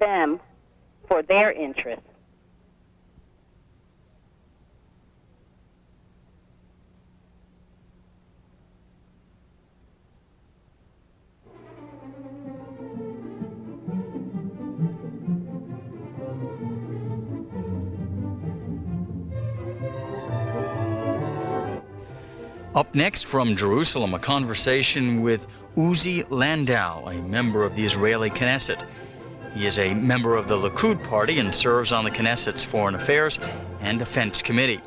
them for their interests. Up next from Jerusalem, a conversation with Uzi Landau, a member of the Israeli Knesset. He is a member of the Likud party and serves on the Knesset's Foreign Affairs and Defense Committee.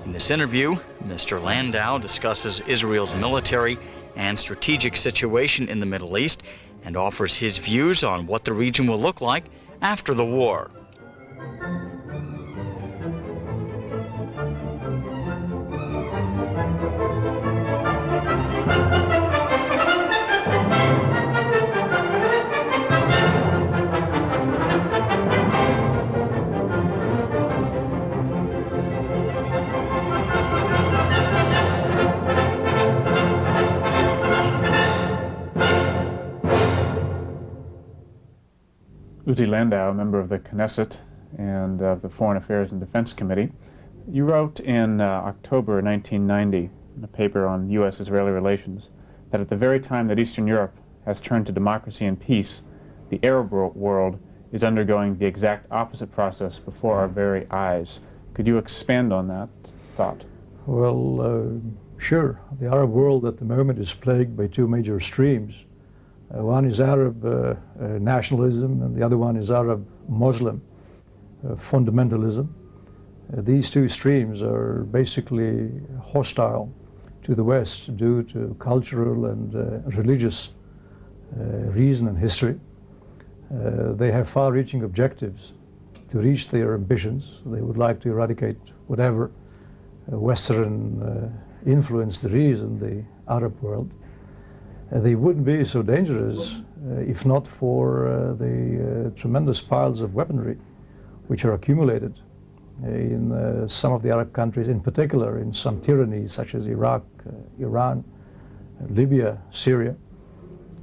In this interview, Mr. Landau discusses Israel's military and strategic situation in the Middle East and offers his views on what the region will look like after the war. Uzi Landau, member of the Knesset and of the Foreign Affairs and Defense Committee. You wrote in October 1990 in a paper on U.S.-Israeli relations that at the very time that Eastern Europe has turned to democracy and peace, the Arab world is undergoing the exact opposite process before our very eyes. Could you expand on that thought? Well, sure. The Arab world at the moment is plagued by two major streams. One is Arab nationalism, and the other one is Arab Muslim fundamentalism. These two streams are basically hostile to the West due to cultural and religious reason and history. They have far-reaching objectives to reach their ambitions. They would like to eradicate whatever Western influence there is in the Arab world. They wouldn't be so dangerous if not for the tremendous piles of weaponry which are accumulated in some of the Arab countries, in particular in some tyrannies such as Iraq, Iran, Libya, Syria,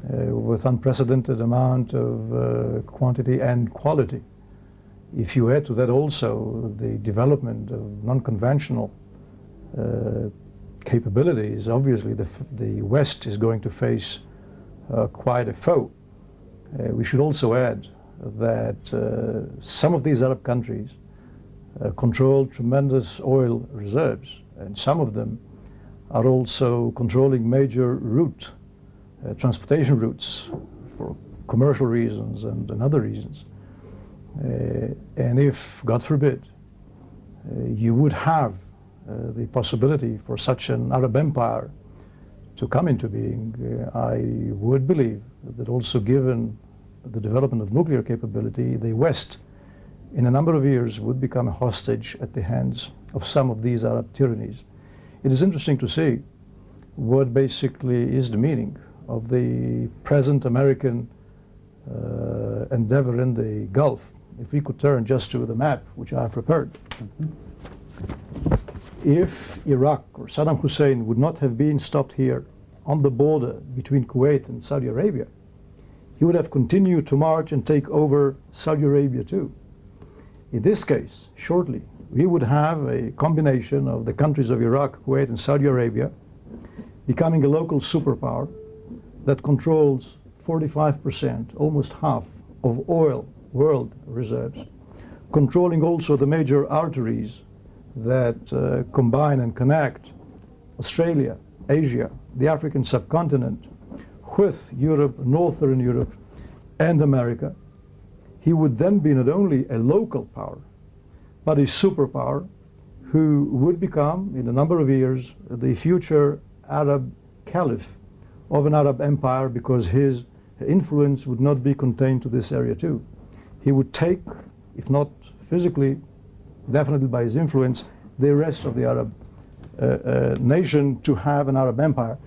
with unprecedented amount of quantity and quality. If you add to that also the development of non-conventional capabilities, obviously the West is going to face quite a foe. We should also add that some of these Arab countries control tremendous oil reserves, and some of them are also controlling major transportation routes for commercial reasons and other reasons. And if, God forbid, you would have the possibility for such an Arab empire to come into being, I would believe that also given the development of nuclear capability, the West in a number of years would become a hostage at the hands of some of these Arab tyrannies. It is interesting to see what basically is the meaning of the present American endeavor in the Gulf. If we could turn just to the map, which I have prepared. If Iraq or Saddam Hussein would not have been stopped here on the border between Kuwait and Saudi Arabia, he would have continued to march and take over Saudi Arabia too. In this case, shortly, we would have a combination of the countries of Iraq, Kuwait, and Saudi Arabia becoming a local superpower that controls 45%, almost half, of oil world reserves, controlling also the major arteries that combine and connect Australia, Asia, the African subcontinent with Europe, Northern Europe, and America. He would then be not only a local power, but a superpower who would become, in a number of years, the future Arab caliph of an Arab empire, because his influence would not be contained to this area too. He would take, if not physically, definitely by his influence, the rest of the Arab nation to have an Arab empire.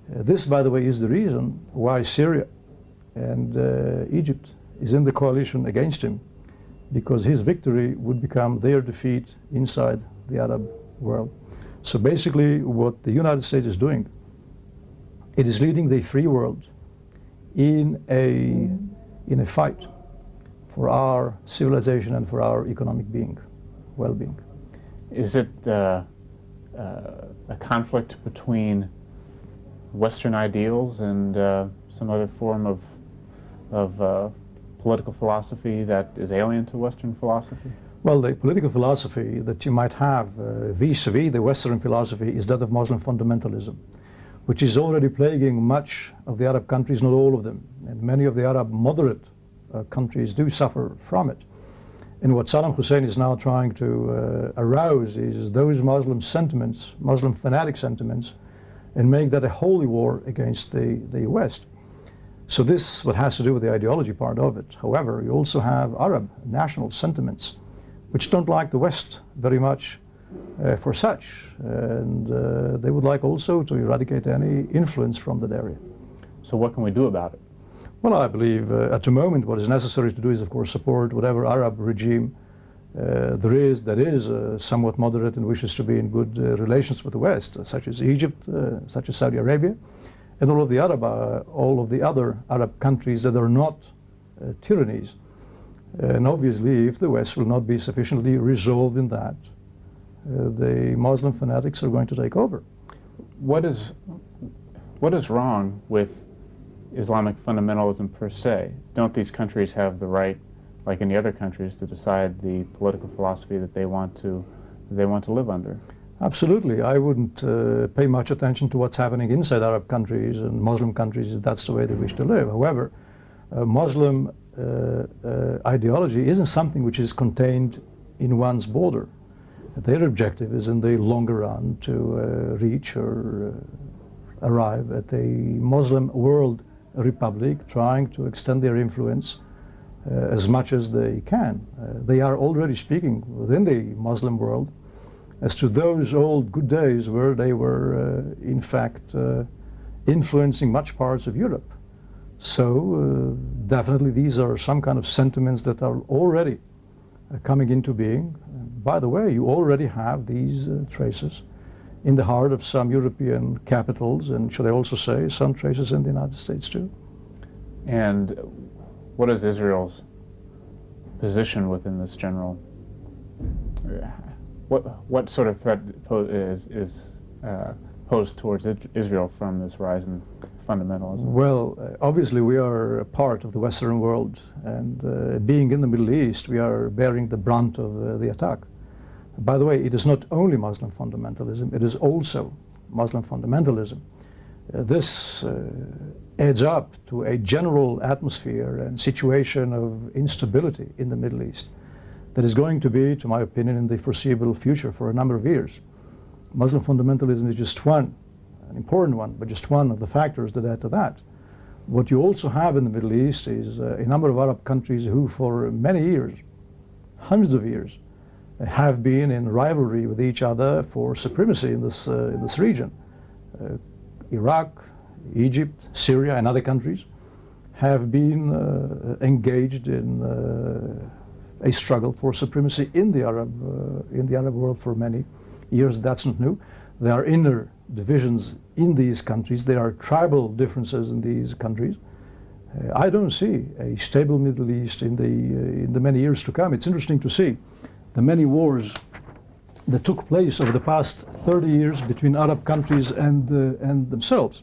This, by the way, is the reason why Syria and Egypt is in the coalition against him, because his victory would become their defeat inside the Arab world. So basically what the United States is doing, it is leading the free world in a fight for our civilization and for our economic well-being. Is it a conflict between Western ideals and some other form of political philosophy that is alien to Western philosophy? Well, the political philosophy that you might have vis-a-vis the Western philosophy is that of Muslim fundamentalism, which is already plaguing much of the Arab countries, not all of them. And many of the Arab moderate countries do suffer from it. And what Saddam Hussein is now trying to arouse is those Muslim sentiments, Muslim fanatic sentiments, and make that a holy war against the West. So this what has to do with the ideology part of it. However, you also have Arab national sentiments which don't like the West very much for such, and they would like also to eradicate any influence from that area. So what can we do about it? Well, I believe at the moment what is necessary to do is, of course, support whatever Arab regime there is that is somewhat moderate and wishes to be in good relations with the West, such as Egypt, such as Saudi Arabia, and all of the other Arab countries that are not tyrannies. And obviously, if the West will not be sufficiently resolved in that, the Muslim fanatics are going to take over. What is wrong with Islamic fundamentalism per se? Don't these countries have the right, like any other countries, to decide the political philosophy that they want to live under? Absolutely. I wouldn't pay much attention to what's happening inside Arab countries and Muslim countries if that's the way they wish to live. However, Muslim ideology isn't something which is contained in one's border. Their objective is in the longer run to reach or arrive at a Muslim world republic, trying to extend their influence as much as they can. They are already speaking within the Muslim world as to those old good days where they were in fact influencing much parts of Europe. So definitely these are some kind of sentiments that are already coming into being. By the way, you already have these traces in the heart of some European capitals, and should I also say some traces in the United States too. And what is Israel's position within this general? What sort of threat is posed towards Israel from this rise in fundamentalism? Well, obviously we are a part of the Western world, and being in the Middle East, we are bearing the brunt of the attack. By the way, it is not only Muslim fundamentalism, it is also Muslim fundamentalism. This adds up to a general atmosphere and situation of instability in the Middle East that is going to be, to my opinion, in the foreseeable future for a number of years. Muslim fundamentalism is just one, an important one, but just one of the factors that add to that. What you also have in the Middle East is a number of Arab countries who for many years, hundreds of years, have been in rivalry with each other for supremacy in this region. Iraq, Egypt, Syria, and other countries have been engaged in a struggle for supremacy in the Arab world for many years. That's not new. There are inner divisions in these countries. There are tribal differences in these countries. I don't see a stable Middle East in the many years to come. It's interesting to see the many wars that took place over the past 30 years between Arab countries and themselves.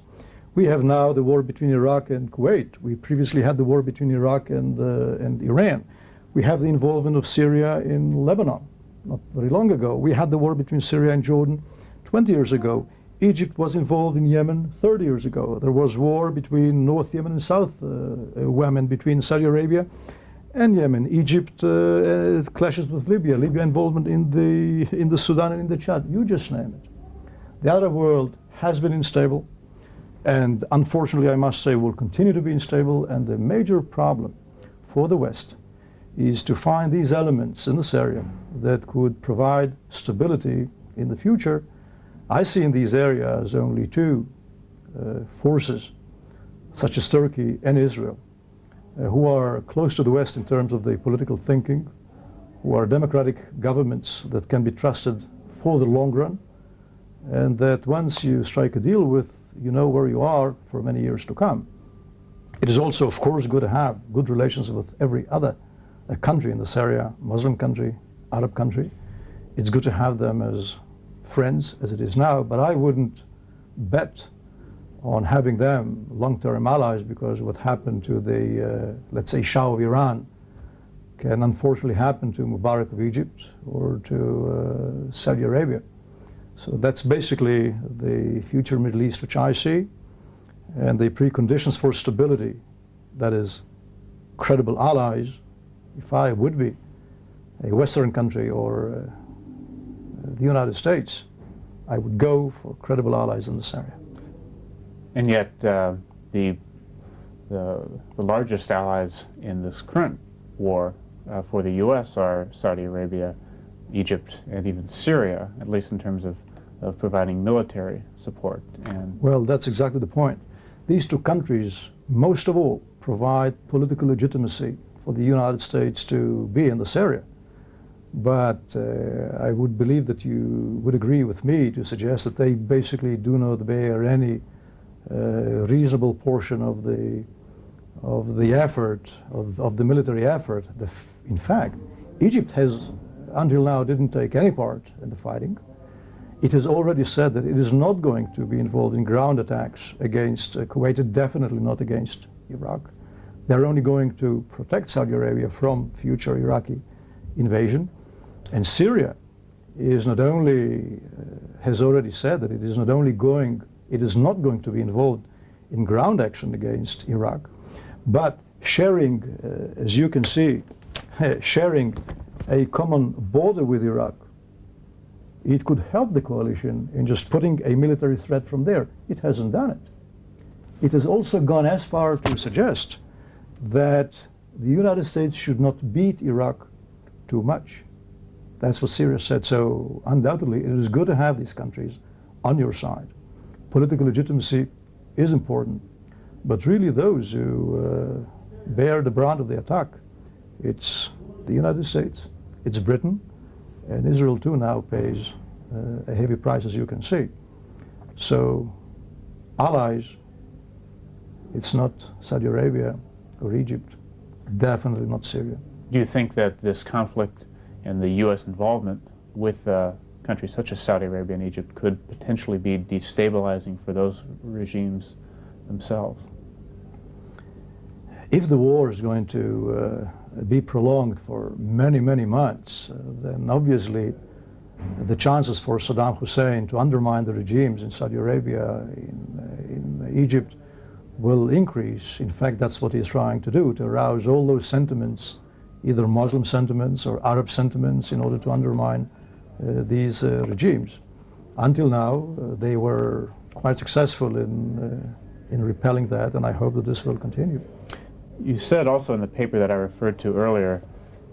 We have now the war between Iraq and Kuwait. We previously had the war between Iraq and Iran. We have the involvement of Syria in Lebanon not very long ago. We had the war between Syria and Jordan 20 years ago. Egypt was involved in Yemen 30 years ago. There was war between North Yemen and South Yemen, between Saudi Arabia and Yemen. Egypt clashes with Libya. Libya involvement in the Sudan and in the Chad. You just name it. The Arab world has been unstable, and unfortunately, I must say, will continue to be unstable. And the major problem for the West is to find these elements in this area that could provide stability in the future. I see in these areas only two forces, such as Turkey and Israel, who are close to the West in terms of the political thinking, who are democratic governments that can be trusted for the long run, and that once you strike a deal with, you know where you are for many years to come. It is also, of course, good to have good relations with every other a country in this area, Muslim country, Arab country. It's good to have them as friends as it is now, but I wouldn't bet on having them long-term allies, because what happened to the, let's say, Shah of Iran can unfortunately happen to Mubarak of Egypt or to Saudi Arabia. So that's basically the future Middle East which I see, and the preconditions for stability, that is credible allies. If I would be a Western country or the United States, I would go for credible allies in this area. And yet the largest allies in this current war for the U.S. are Saudi Arabia, Egypt, and even Syria, at least in terms of providing military support. And well, that's exactly the point. These two countries, most of all, provide political legitimacy for the United States to be in this area. But I would believe that you would agree with me to suggest that they basically do not bear any reasonable portion of the effort, of the military effort. In fact, Egypt has, until now, didn't take any part in the fighting. It has already said that it is not going to be involved in ground attacks against Kuwait, definitely not against Iraq. They're only going to protect Saudi Arabia from future Iraqi invasion. And Syria is not only, has already said that it is not going to be involved in ground action against Iraq, but sharing, as you can see, sharing a common border with Iraq. It could help the coalition in just putting a military threat from there. It hasn't done it. It has also gone as far to suggest that the United States should not beat Iraq too much. That's what Syria said. So undoubtedly, it is good to have these countries on your side. Political legitimacy is important, but really those who bear the brunt of the attack, it's the United States, it's Britain, and Israel too now pays a heavy price, as you can see. So allies, it's not Saudi Arabia or Egypt, definitely not Syria. do you think that this conflict and the U.S. involvement with countries such as Saudi Arabia and Egypt could potentially be destabilizing for those regimes themselves? If the war is going to be prolonged for many, many months, then obviously the chances for Saddam Hussein to undermine the regimes in Saudi Arabia, in Egypt, will increase. In fact, that's what he's trying to do, to arouse all those sentiments, either Muslim sentiments or Arab sentiments, in order to undermine these regimes. Until now, they were quite successful in repelling that, and I hope that this will continue. You said also in the paper that I referred to earlier,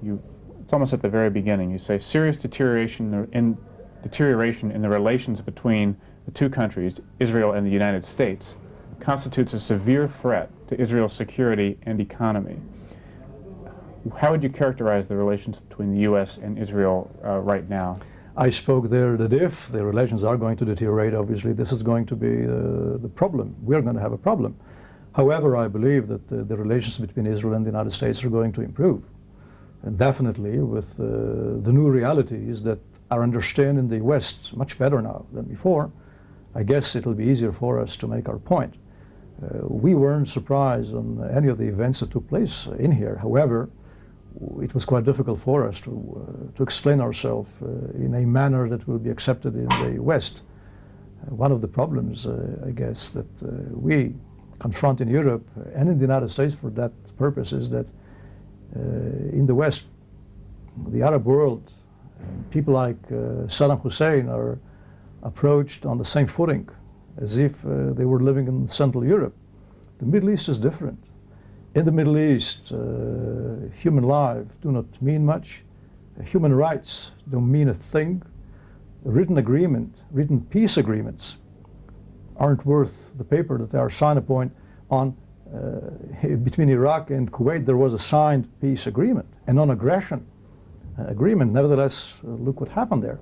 it's almost at the very beginning, you say serious deterioration in the relations between the two countries, Israel and the United States, constitutes a severe threat to Israel's security and economy. How would you characterize the relations between the U.S. and Israel right now? I spoke there that if the relations are going to deteriorate, obviously this is going to be the problem. We're going to have a problem. However, I believe that the relations between Israel and the United States are going to improve. And definitely with the new realities that are understood in the West much better now than before, I guess it'll be easier for us to make our point. We weren't surprised on any of the events that took place in here. However, it was quite difficult for us to explain ourselves in a manner that will be accepted in the West. One of the problems, I guess, that we confront in Europe and in the United States for that purpose is that in the West, the Arab world, people like Saddam Hussein are approached on the same footing as if they were living in Central Europe. The Middle East is different. In the Middle East, human life do not mean much. Human rights don't mean a thing. Written peace agreements aren't worth the paper that they are signed upon. Between Iraq and Kuwait, there was a signed peace agreement, a non-aggression agreement. Nevertheless, look what happened there.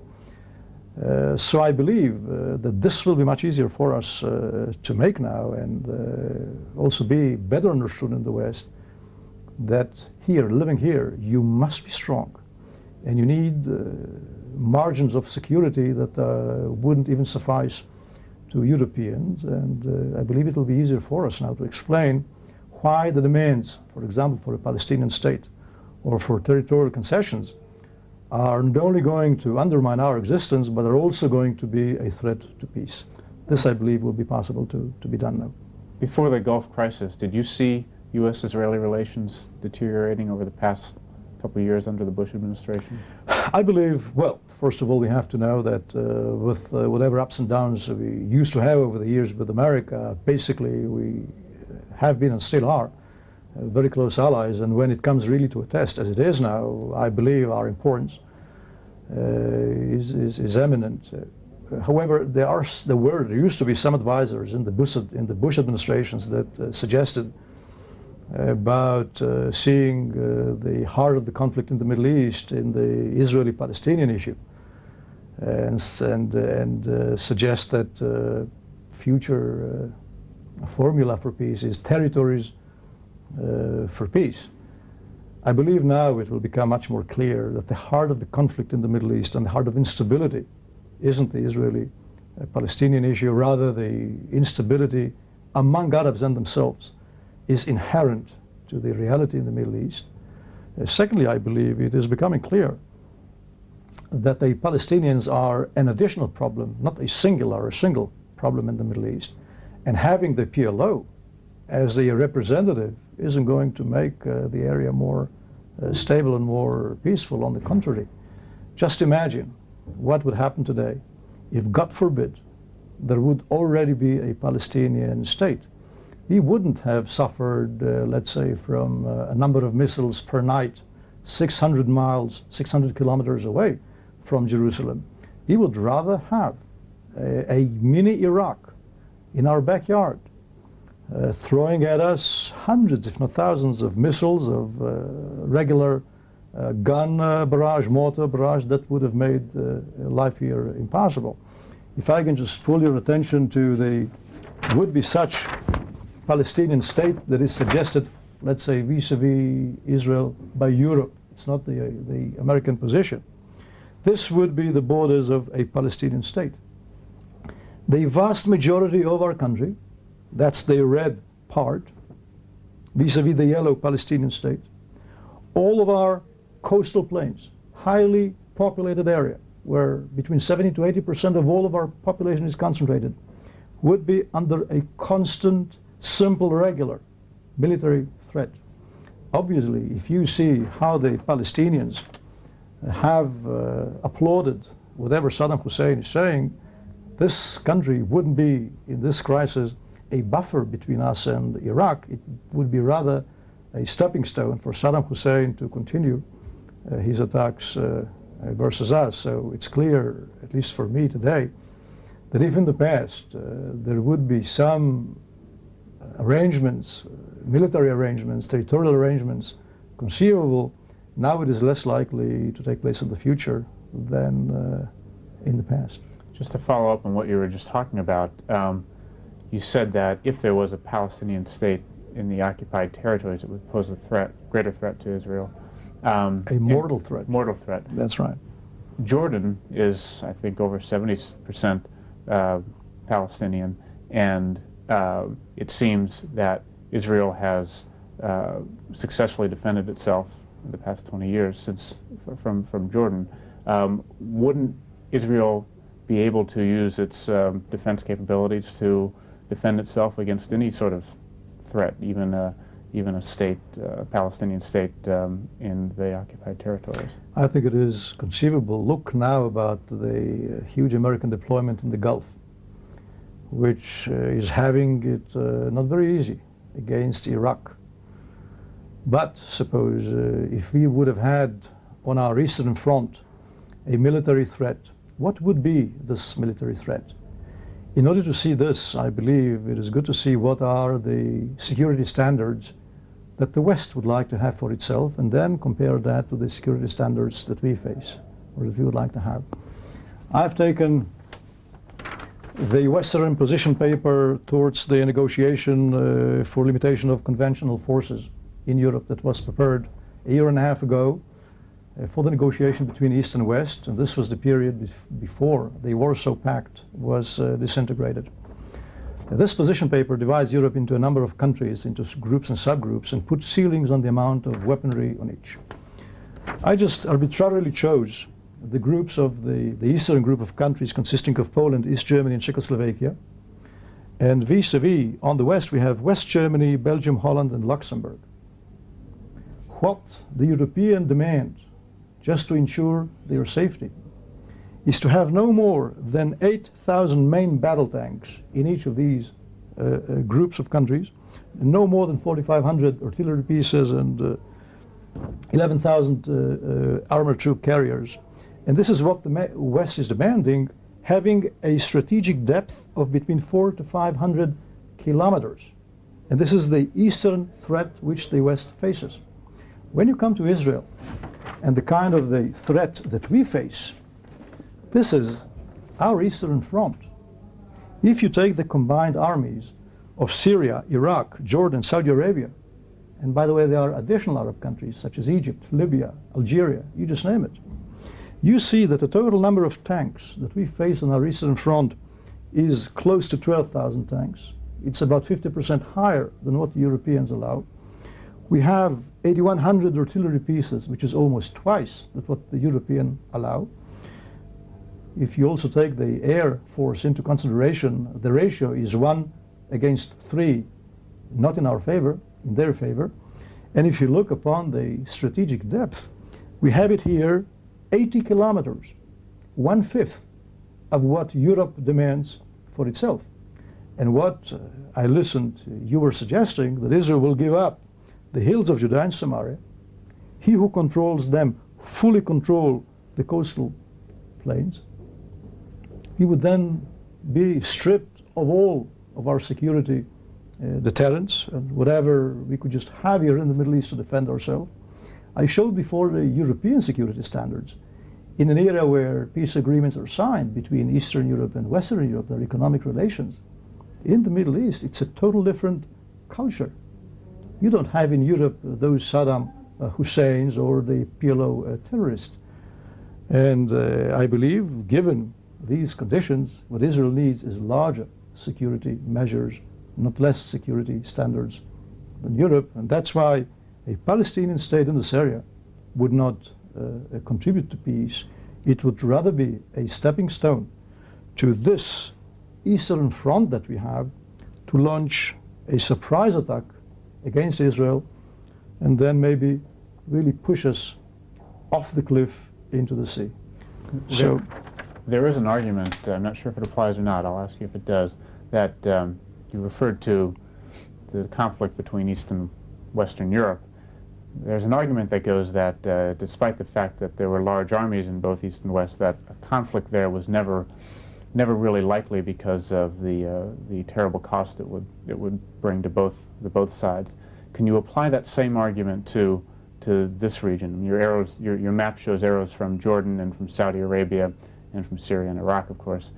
So I believe that this will be much easier for us to make now, and also be better understood in the West, that here, living here, you must be strong, and you need margins of security that wouldn't even suffice to Europeans. And I believe it will be easier for us now to explain why the demands, for example, for a Palestinian state or for territorial concessions, are not only going to undermine our existence, but are also going to be a threat to peace. This, I believe, will be possible to be done now. Before the Gulf crisis, did you see U.S.-Israeli relations deteriorating over the past couple of years under the Bush administration? I believe, well, first of all, we have to know that with whatever ups and downs we used to have over the years with America, basically we have been and still are very close allies, and when it comes really to a test, as it is now, I believe our importance is eminent. However, there used to be some advisors in the Bush administrations that suggested about seeing the heart of the conflict in the Middle East in the Israeli-Palestinian issue, and suggest that future formula for peace is territories for peace. I believe now it will become much more clear that the heart of the conflict in the Middle East and the heart of instability isn't the Israeli-Palestinian issue, rather the instability among Arabs and themselves is inherent to the reality in the Middle East. Secondly, I believe it is becoming clear that the Palestinians are an additional problem, not a single problem in the Middle East. And having the PLO as the representative isn't going to make the area more stable and more peaceful. On the contrary, just imagine what would happen today if, God forbid, there would already be a Palestinian state. We wouldn't have suffered, let's say, from a number of missiles per night, 600 miles, 600 kilometers away from Jerusalem. We would rather have a mini Iraq in our backyard, throwing at us hundreds, if not thousands, of missiles, of regular gun barrage, mortar barrage that would have made life here impossible. If I can just pull your attention to the would-be such Palestinian state that is suggested, let's say, vis-a-vis Israel by Europe. It's not the American position. This would be the borders of a Palestinian state. The vast majority of our country, that's the red part, vis-a-vis the yellow Palestinian state, all of our coastal plains, highly populated area, where between 70 to 80% of all of our population is concentrated, would be under a constant, simple, regular military threat. Obviously, if you see how the Palestinians have applauded whatever Saddam Hussein is saying, this country wouldn't be, in this crisis, a buffer between us and Iraq. It would be rather a stepping stone for Saddam Hussein to continue his attacks versus us. So it's clear, at least for me today, that if in the past there would be some arrangements, military arrangements, territorial arrangements conceivable, now it is less likely to take place in the future than in the past. Just to follow up on what you were just talking about, you said that if there was a Palestinian state in the occupied territories, it would pose a threat, greater threat to Israel. A mortal threat. Mortal threat. That's right. Jordan is, I think, over 70% Palestinian, and it seems that Israel has successfully defended itself in the past 20 years since from Jordan. Wouldn't Israel be able to use its defense capabilities to defend itself against any sort of threat, even a state, a Palestinian state in the occupied territories? I think it is conceivable. Look now about the huge American deployment in the Gulf, which is having it not very easy against Iraq. But suppose if we would have had on our eastern front a military threat, what would be this military threat? In order to see this, I believe it is good to see what are the security standards that the West would like to have for itself, and then compare that to the security standards that we face, or that we would like to have. I've taken the Western position paper towards the negotiation for limitation of conventional forces in Europe that was prepared a year and a half ago for the negotiation between East and West, and this was the period before the Warsaw Pact was disintegrated. This position paper divides Europe into a number of countries, into groups and subgroups, and put ceilings on the amount of weaponry on each. I just arbitrarily chose the groups of the eastern group of countries consisting of Poland, East Germany, and Czechoslovakia. And vis-a-vis, on the west, we have West Germany, Belgium, Holland, and Luxembourg. What the European demand, just to ensure their safety, is to have no more than 8,000 main battle tanks in each of these groups of countries, and no more than 4,500 artillery pieces and 11,000 armored troop carriers. And this is what the West is demanding, having a strategic depth of between 400 to 500 kilometers. And this is the eastern threat which the West faces. When you come to Israel and the kind of the threat that we face, this is our eastern front. If you take the combined armies of Syria, Iraq, Jordan, Saudi Arabia, and by the way, there are additional Arab countries such as Egypt, Libya, Algeria, you just name it, you see that the total number of tanks that we face on our eastern front is close to 12,000 tanks. It's about 50% higher than what the Europeans allow. We have 8,100 artillery pieces, which is almost twice what the Europeans allow. If you also take the air force into consideration, the ratio is 1 against 3, not in our favor, in their favor. And if you look upon the strategic depth, we have it here 80 kilometers, 1/5 of what Europe demands for itself. And what I listened, you were suggesting that Israel will give up the hills of Judea and Samaria. He who controls them fully control the coastal plains. He would then be stripped of all of our security deterrents and whatever we could just have here in the Middle East to defend ourselves. I showed before the European security standards. In an era where peace agreements are signed between Eastern Europe and Western Europe, their economic relations, in the Middle East, it's a total different culture. You don't have in Europe those Saddam Husseins or the PLO terrorists. And I believe, given these conditions, what Israel needs is larger security measures, not less security standards than Europe. And that's why a Palestinian state in this area would not contribute to peace. It would rather be a stepping stone to this eastern front that we have to launch a surprise attack against Israel and then maybe really push us off the cliff into the sea. So there is an argument, I'm not sure if it applies or not, I'll ask you if it does, that you referred to the conflict between East and Western Europe. There's an argument that goes that despite the fact that there were large armies in both East and West, that a conflict there was never really likely because of the terrible cost it would bring to both sides. Can you apply that same argument to this region? Your map shows arrows from Jordan and from Saudi Arabia and from Syria and Iraq, of course.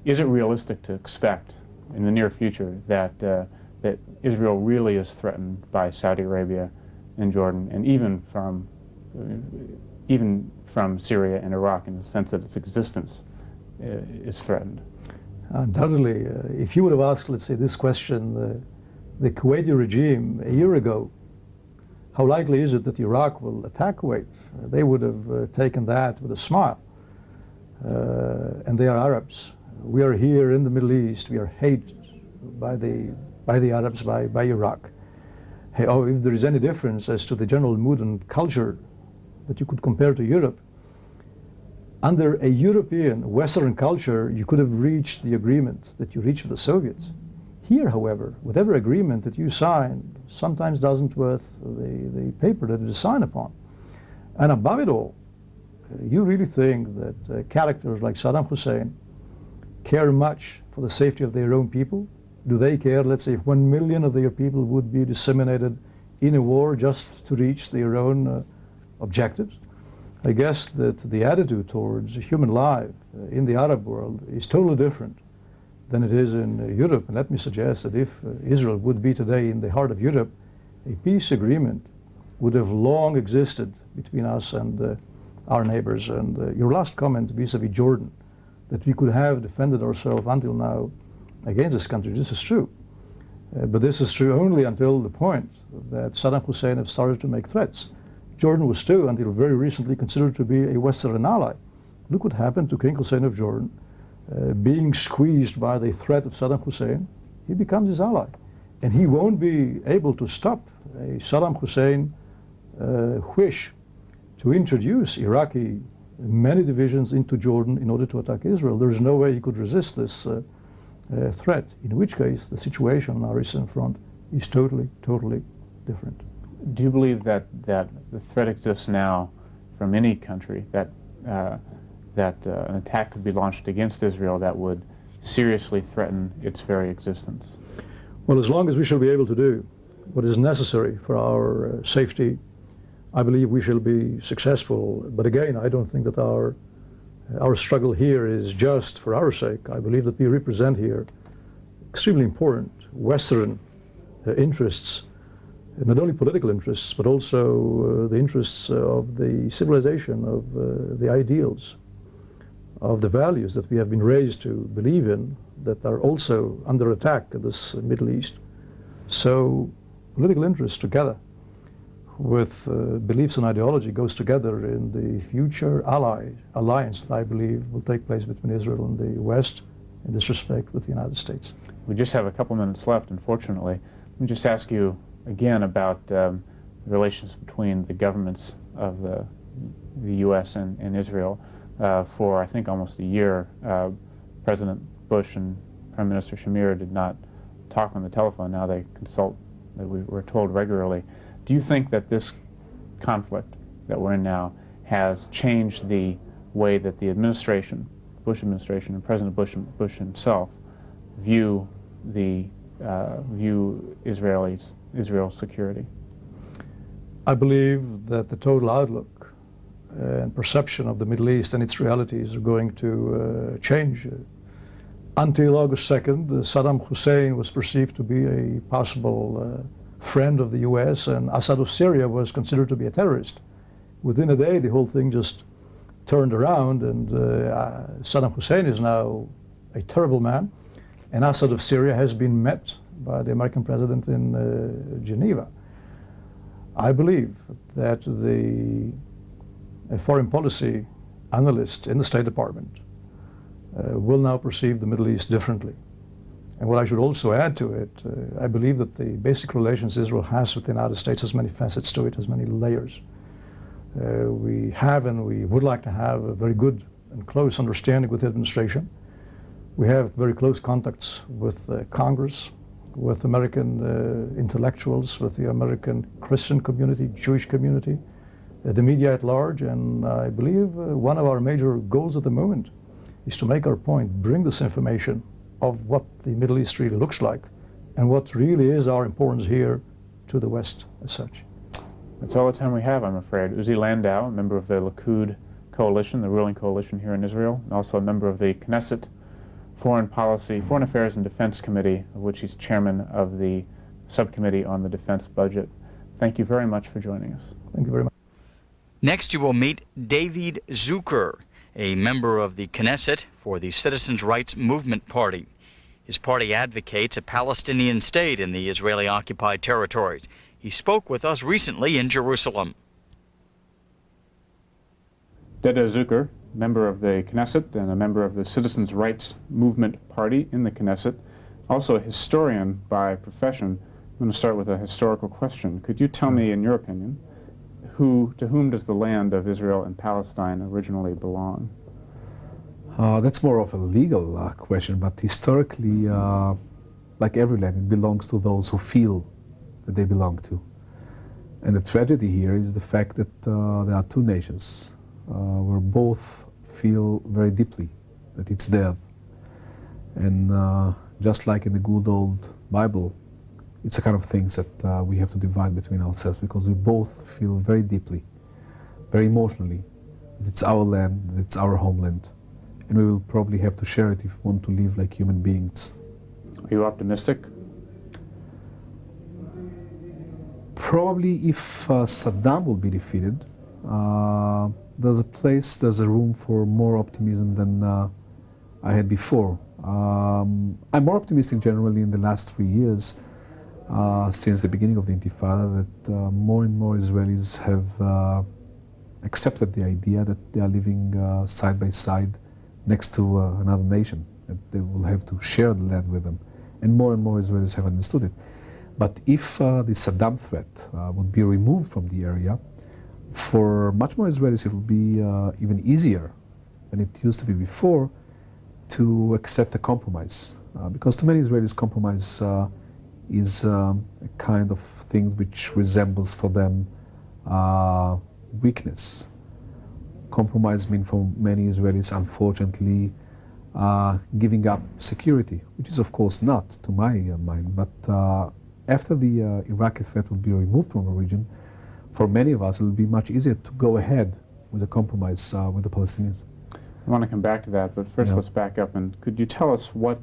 Is it realistic to expect in the near future that that Israel really is threatened by Saudi Arabia and Jordan, and even from Syria and Iraq, in the sense that its existence is threatened? Undoubtedly. If you would have asked, let's say, this question, the Kuwaiti regime a year ago, how likely is it that Iraq will attack Kuwait? They would have taken that with a smile. And they are Arabs. We are here in the Middle East. We are hated by the Arabs, by Iraq. Hey, oh, if there is any difference as to the general mood and culture that you could compare to Europe, under a European Western culture, you could have reached the agreement that you reached with the Soviets. Here, however, whatever agreement that you sign sometimes doesn't worth the paper that it is signed upon. And above it all, you really think that characters like Saddam Hussein care much for the safety of their own people? Do they care, let's say, if 1 million of their people would be disseminated in a war just to reach their own objectives? I guess that the attitude towards human life in the Arab world is totally different than it is in Europe. And let me suggest that if Israel would be today in the heart of Europe, a peace agreement would have long existed between us and our neighbors. And your last comment vis-à-vis Jordan, that we could have defended ourselves until now against this country, this is true. But this is true only until the point that Saddam Hussein have started to make threats. Jordan was too, until very recently, considered to be a Western ally. Look what happened to King Hussein of Jordan. Being squeezed by the threat of Saddam Hussein, he becomes his ally. And he won't be able to stop a Saddam Hussein wish to introduce Iraqi many divisions into Jordan in order to attack Israel. There is no way he could resist this threat, in which case the situation on our eastern front is totally, totally different. Do you believe that the threat exists now from any country that an attack could be launched against Israel that would seriously threaten its very existence? Well, as long as we shall be able to do what is necessary for our safety, I believe we shall be successful. But again, I don't think that our struggle here is just for our sake. I believe that we represent here extremely important Western interests, not only political interests, but also the interests of the civilization, of the ideals, of the values that we have been raised to believe in, that are also under attack in this Middle East. So political interests together with beliefs and ideology goes together in the future alliance that I believe will take place between Israel and the West, in this respect with the United States. We just have a couple minutes left, unfortunately. Let me just ask you again about the relations between the governments of the U.S. and Israel. For, I think, almost a year, President Bush and Prime Minister Shamir did not talk on the telephone. Now they consult, we're told, regularly. Do you think that this conflict that we're in now has changed the way that the administration, Bush administration and President Bush himself, view Israel's security? I believe that the total outlook and perception of the Middle East and its realities are going to change. Until August 2nd, Saddam Hussein was perceived to be a possible friend of the U.S., and Assad of Syria was considered to be a terrorist. Within a day, the whole thing just turned around, and Saddam Hussein is now a terrible man, and Assad of Syria has been met by the American president in Geneva. I believe that a foreign policy analyst in the State Department will now perceive the Middle East differently. And what I should also add to it, I believe that the basic relations Israel has with the United States has many facets to it, has many layers. We have and we would like to have a very good and close understanding with the administration. We have very close contacts with Congress, with American intellectuals, with the American Christian community, Jewish community, the media at large, and I believe one of our major goals at the moment is to make our point, bring this information of what the Middle East really looks like and what really is our importance here to the West as such. That's all the time we have, I'm afraid. Uzi Landau, a member of the Likud coalition, the ruling coalition here in Israel, and also a member of the Knesset Foreign Affairs and Defense Committee, of which he's chairman of the subcommittee on the defense budget. Thank you very much for joining us. Thank you very much. Next, you will meet David Zucker, a member of the Knesset for the Citizens' Rights Movement Party. His party advocates a Palestinian state in the Israeli-occupied territories. He spoke with us recently in Jerusalem. David Zucker, member of the Knesset and a member of the Citizens' Rights Movement Party in the Knesset, also a historian by profession. I'm going to start with a historical question. Could you tell me, in your opinion, to whom does the land of Israel and Palestine originally belong? That's more of a legal question, but historically, like every land, it belongs to those who feel that they belong to. And the tragedy here is the fact that there are two nations where both feel very deeply that it's theirs. And just like in the good old Bible, it's a kind of things that we have to divide between ourselves, because we both feel very deeply, very emotionally, that it's our land, that it's our homeland, and we will probably have to share it if we want to live like human beings. Are you optimistic? Probably if Saddam will be defeated, there's a room for more optimism than I had before. I'm more optimistic generally in the last 3 years since the beginning of the Intifada that more and more Israelis have accepted the idea that they are living side by side next to another nation, that they will have to share the land with them. And more Israelis have understood it. But if the Saddam threat would be removed from the area, for much more Israelis it would be even easier than it used to be before to accept a compromise. Because to many Israelis, compromise is a kind of thing which resembles for them weakness. Compromise means for many Israelis, unfortunately, giving up security, which is of course not to my mind, but after the Iraqi threat will be removed from the region, for many of us it will be much easier to go ahead with a compromise with the Palestinians. I want to come back to that, but first Yeah. let's back up. And could you tell us what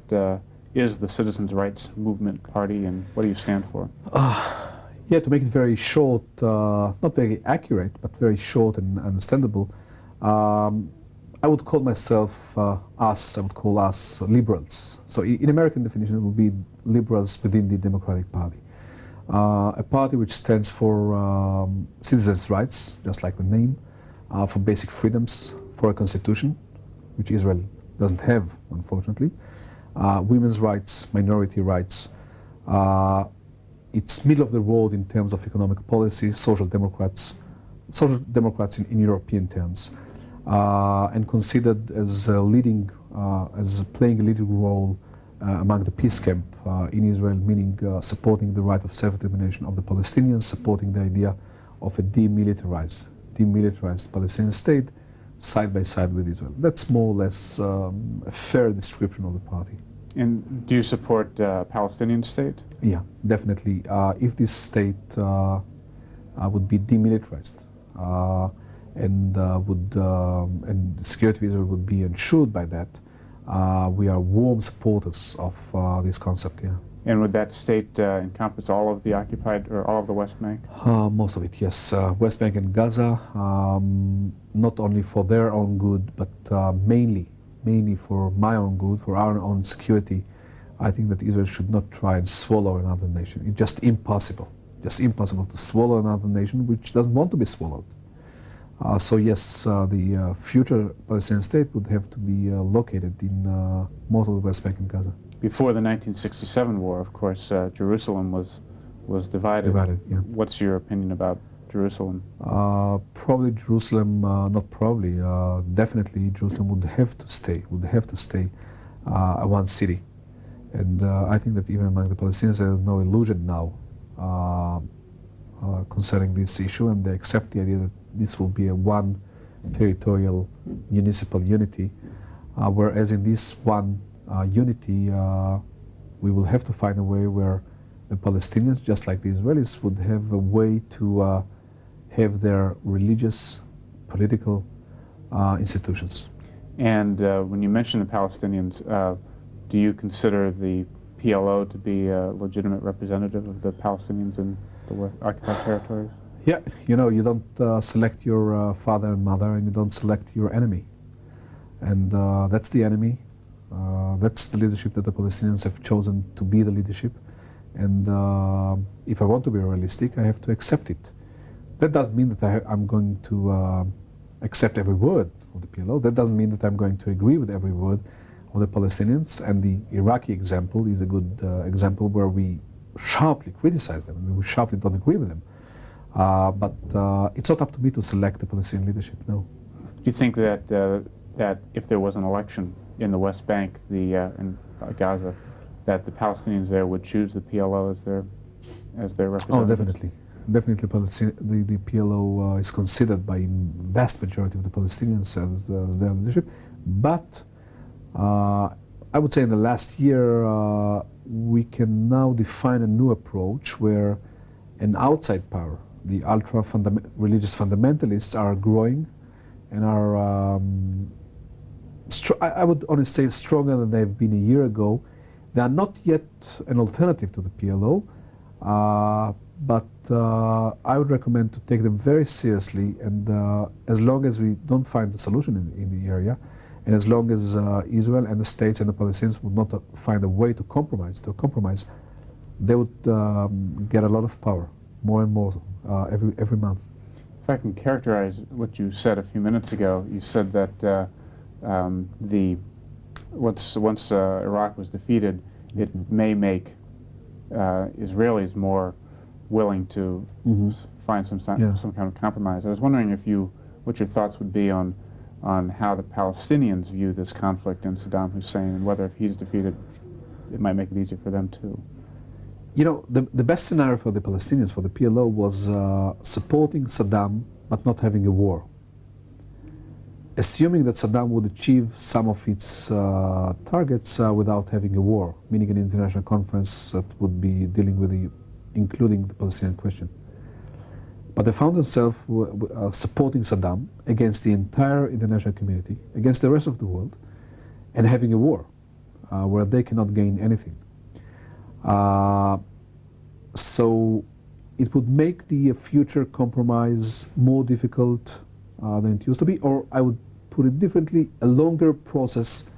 is the Citizens' Rights Movement Party and what do you stand for? Yeah, to make it very short, not very accurate, but very short and understandable, I would call myself, I would call us liberals. So in American definition, it would be liberals within the Democratic Party. A party which stands for citizens' rights, just like the name, for basic freedoms, for a constitution, which Israel doesn't have, unfortunately, women's rights, minority rights. It's middle of the road in terms of economic policy, social democrats in European terms, and considered as leading, as playing a leading role among the peace camp in Israel, meaning supporting the right of self-determination of the Palestinians, supporting the idea of a demilitarized Palestinian state side by side with Israel. That's more or less a fair description of the party. And do you support a Palestinian state? Yeah, definitely. If this state would be demilitarized and the security of Israel would be ensured by that, we are warm supporters of this concept. Yeah. And would that state encompass all of the occupied or all of the West Bank? Most of it, yes. West Bank and Gaza, not only for their own good, but mainly for my own good, for our own security. I think that Israel should not try and swallow another nation. It's just impossible to swallow another nation which doesn't want to be swallowed. So yes, the future Palestinian state would have to be located in most of the West Bank and Gaza. Before the 1967 war, of course, Jerusalem was divided. Yeah. What's your opinion about Jerusalem? Probably Jerusalem, not probably, definitely Jerusalem would have to stay one city. And I think that even among the Palestinians there is no illusion now concerning this issue, and they accept the idea that this will be a one territorial municipal unity, whereas in this one unity we will have to find a way where the Palestinians, just like the Israelis, would have a way to have their religious, political institutions. And when you mention the Palestinians, do you consider the PLO to be a legitimate representative of the Palestinians in the occupied territories? Yeah, you know, you don't select your father and mother, and you don't select your enemy. And that's the enemy. That's the leadership that the Palestinians have chosen to be the leadership. And if I want to be realistic, I have to accept it. That doesn't mean that I'm going to accept every word of the PLO. That doesn't mean that I'm going to agree with every word of the Palestinians. And the Iraqi example is a good example where we sharply criticize them, and we sharply don't agree with them. But it's not up to me to select the Palestinian leadership, no. Do you think that that if there was an election in the West Bank, in Gaza, that the Palestinians there would choose the PLO as their representatives? Oh, definitely. Definitely, the PLO is considered by vast majority of the Palestinians as their leadership. But I would say in the last year, we can now define a new approach where an outside power, the religious fundamentalists, are growing and are, I would honestly say, stronger than they've been a year ago. They are not yet an alternative to the PLO, but I would recommend to take them very seriously, and as long as we don't find a solution in the area, and as long as Israel and the states and the Palestinians would not find a way to compromise, they would get a lot of power, more and more, every month. If I can characterize what you said a few minutes ago, you said that once Iraq was defeated, it may make Israelis more willing to find some kind of compromise. I was wondering what your thoughts would be on how the Palestinians view this conflict and Saddam Hussein, and whether if he's defeated, it might make it easier for them too. You know, the best scenario for the Palestinians, for the PLO, was supporting Saddam but not having a war. Assuming that Saddam would achieve some of its targets without having a war, meaning an international conference that would be dealing with including the Palestinian question. But they found themselves supporting Saddam against the entire international community, against the rest of the world, and having a war where they cannot gain anything. So it would make the future compromise more difficult than it used to be, or I would put it differently, a longer process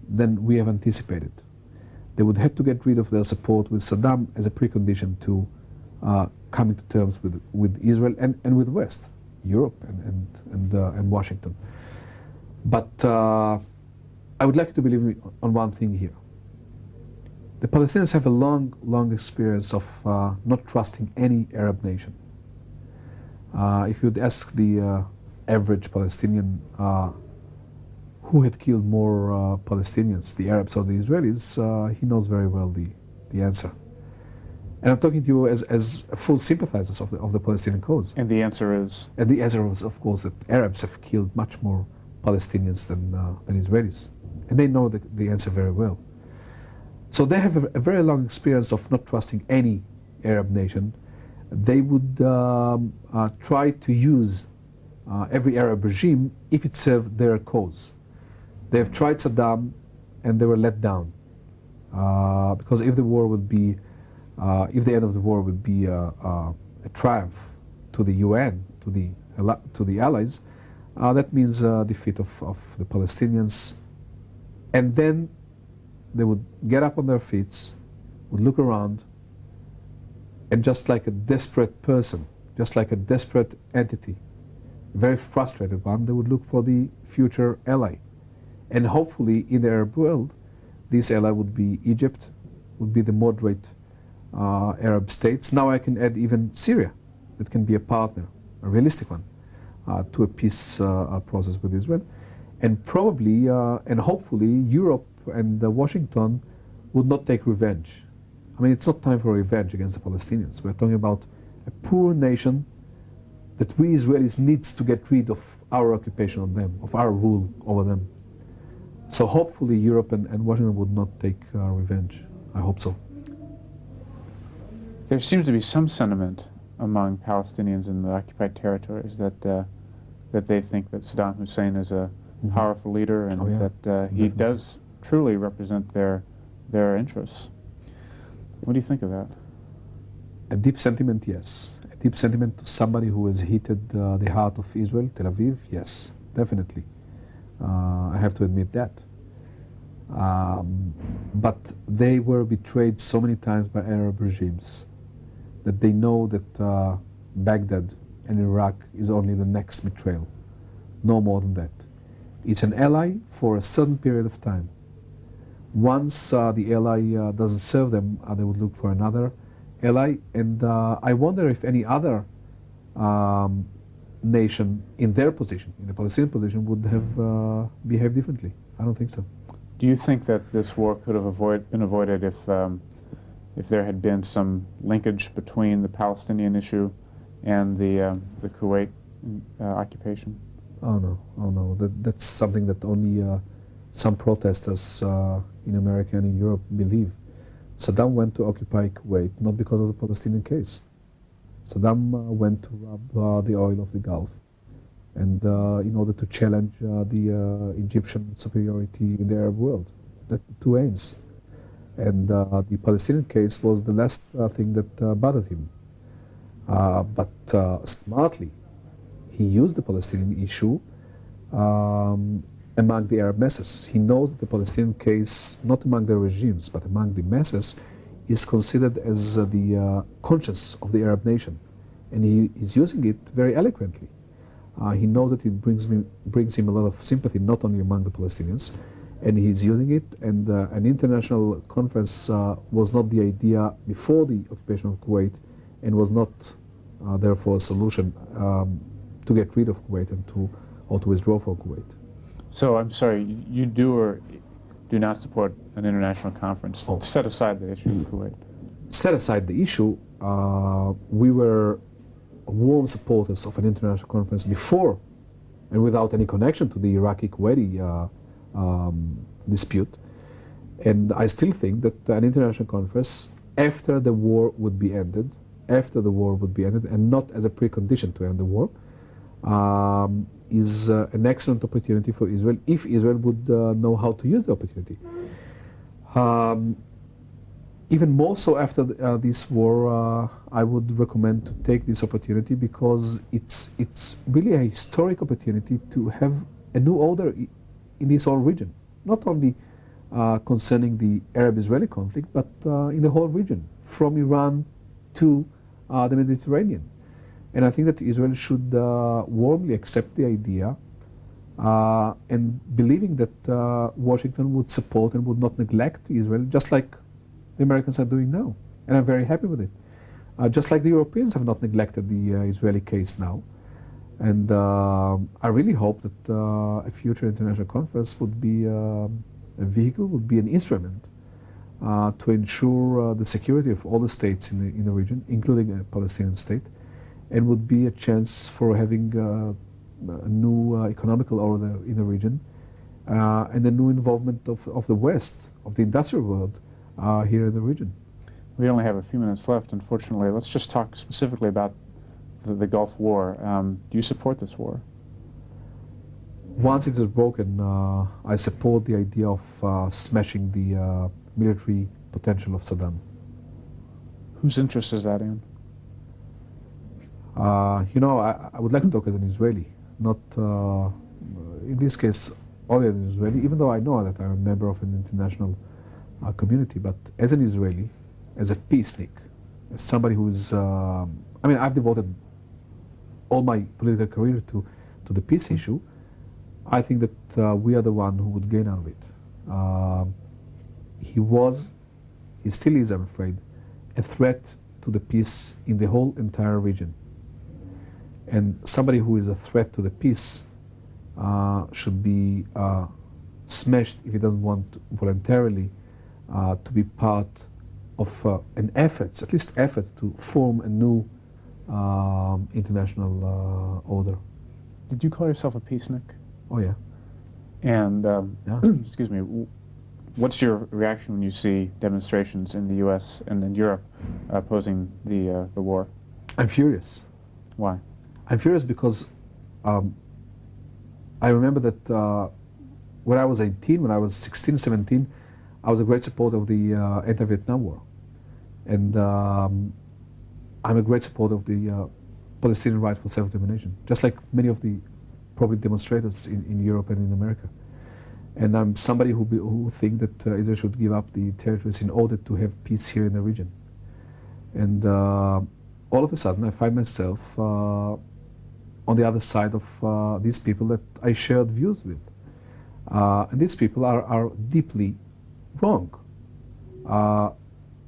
than we have anticipated. They would have to get rid of their support with Saddam as a precondition to coming to terms with Israel and with West, Europe and Washington. But I would like to believe on one thing here. The Palestinians have a long experience of not trusting any Arab nation. If you'd ask the average Palestinian who had killed more Palestinians, the Arabs or the Israelis, he knows very well the answer. And I'm talking to you as full sympathizers of the Palestinian cause. And the answer is? And the answer is, of course, that Arabs have killed much more Palestinians than Israelis. And they know the answer very well. So they have a very long experience of not trusting any Arab nation. They would try to use every Arab regime if it served their cause. They have tried Saddam and they were let down. Because if the war would be, if the end of the war would be a triumph to the UN, to the allies, that means defeat of the Palestinians. And then they would get up on their feet, would look around, and just like a desperate person, just like a desperate entity, a very frustrated one, they would look for the future ally. And hopefully in the Arab world, this ally would be Egypt, would be the moderate Arab states. Now I can add even Syria, that can be a partner, a realistic one, to a peace process with Israel. And probably, and hopefully, Europe and Washington would not take revenge. I mean, it's not time for revenge against the Palestinians. We're talking about a poor nation that we Israelis needs to get rid of our occupation on them, of our rule over them. So hopefully Europe and Washington would not take revenge. I hope so. There seems to be some sentiment among Palestinians in the occupied territories that they think that Saddam Hussein is a powerful leader, and that he does truly represent their interests. What do you think of that? A deep sentiment, yes. A deep sentiment to somebody who has heated the heart of Israel, Tel Aviv, yes, definitely. I have to admit that. But they were betrayed so many times by Arab regimes that they know that Baghdad and Iraq is only the next betrayal, no more than that. It's an ally for a certain period of time. Once the ally doesn't serve them, they would look for another ally. And I wonder if any other nation in their position, in the Palestinian position, would have behaved differently. I don't think so. Do you think that this war could have been avoided if there had been some linkage between the Palestinian issue and the Kuwait occupation? Oh no. That's something that only some protesters in America and in Europe believe. Saddam went to occupy Kuwait not because of the Palestinian case. Saddam went to rob the oil of the Gulf, and in order to challenge the Egyptian superiority in the Arab world. That two aims. And the Palestinian case was the last thing that bothered him. but smartly, he used the Palestinian issue among the Arab masses. He knows that the Palestinian case, not among the regimes, but among the masses, is considered as the conscience of the Arab nation. And he is using it very eloquently. He knows that it brings him a lot of sympathy, not only among the Palestinians, and he's using it. And an international conference was not the idea before the occupation of Kuwait, and was not, therefore, a solution to get rid of Kuwait or to withdraw from Kuwait. So I'm sorry, you do or do not support an international conference? Oh. Set aside the issue of Kuwait. Set aside the issue, we were warm supporters of an international conference before and without any connection to the Iraqi-Kuwaiti dispute. And I still think that an international conference after the war would be ended, and not as a precondition to end the war, is an excellent opportunity for Israel if Israel would know how to use the opportunity. Even more so after this war, I would recommend to take this opportunity because it's really a historic opportunity to have a new order in this whole region, not only concerning the Arab-Israeli conflict, but in the whole region, from Iran to the Mediterranean. And I think that Israel should warmly accept the idea and believing that Washington would support and would not neglect Israel, just like the Americans are doing now. And I'm very happy with it. Just like the Europeans have not neglected the Israeli case now. And I really hope that a future international conference would be a vehicle, would be an instrument to ensure the security of all the states in the region, including a Palestinian state, and would be a chance for having a new economical order in the region and a new involvement of the West, of the industrial world here in the region. We only have a few minutes left, unfortunately. Let's just talk specifically about the Gulf War. Do you support this war? Once it is broken, I support the idea of smashing the military potential of Saddam. Whose interest is that in? You know, I would like to talk as an Israeli, not, in this case, only as an Israeli, even though I know that I'm a member of an international community, but as an Israeli, as a peacenik, as somebody who's, I mean, I've devoted all my political career to the peace issue. I think that we are the one who would gain out of it. He still is, I'm afraid, a threat to the peace in the whole entire region. And somebody who is a threat to the peace should be smashed if he doesn't want voluntarily to be part of an effort, at least efforts, to form a new international order. Did you call yourself a peacenik? Oh yeah. And Yeah. excuse me, what's your reaction when you see demonstrations in the U.S. and in Europe opposing the war? I'm furious. Why? I'm furious because I remember that when I was 18, when I was 16, 17, I was a great supporter of the anti-Vietnam War. And I'm a great supporter of the Palestinian right for self-determination, just like many of the probably demonstrators in Europe and in America. And I'm somebody who think that Israel should give up the territories in order to have peace here in the region. And all of a sudden, I find myself on the other side of these people that I shared views with. And these people are deeply wrong.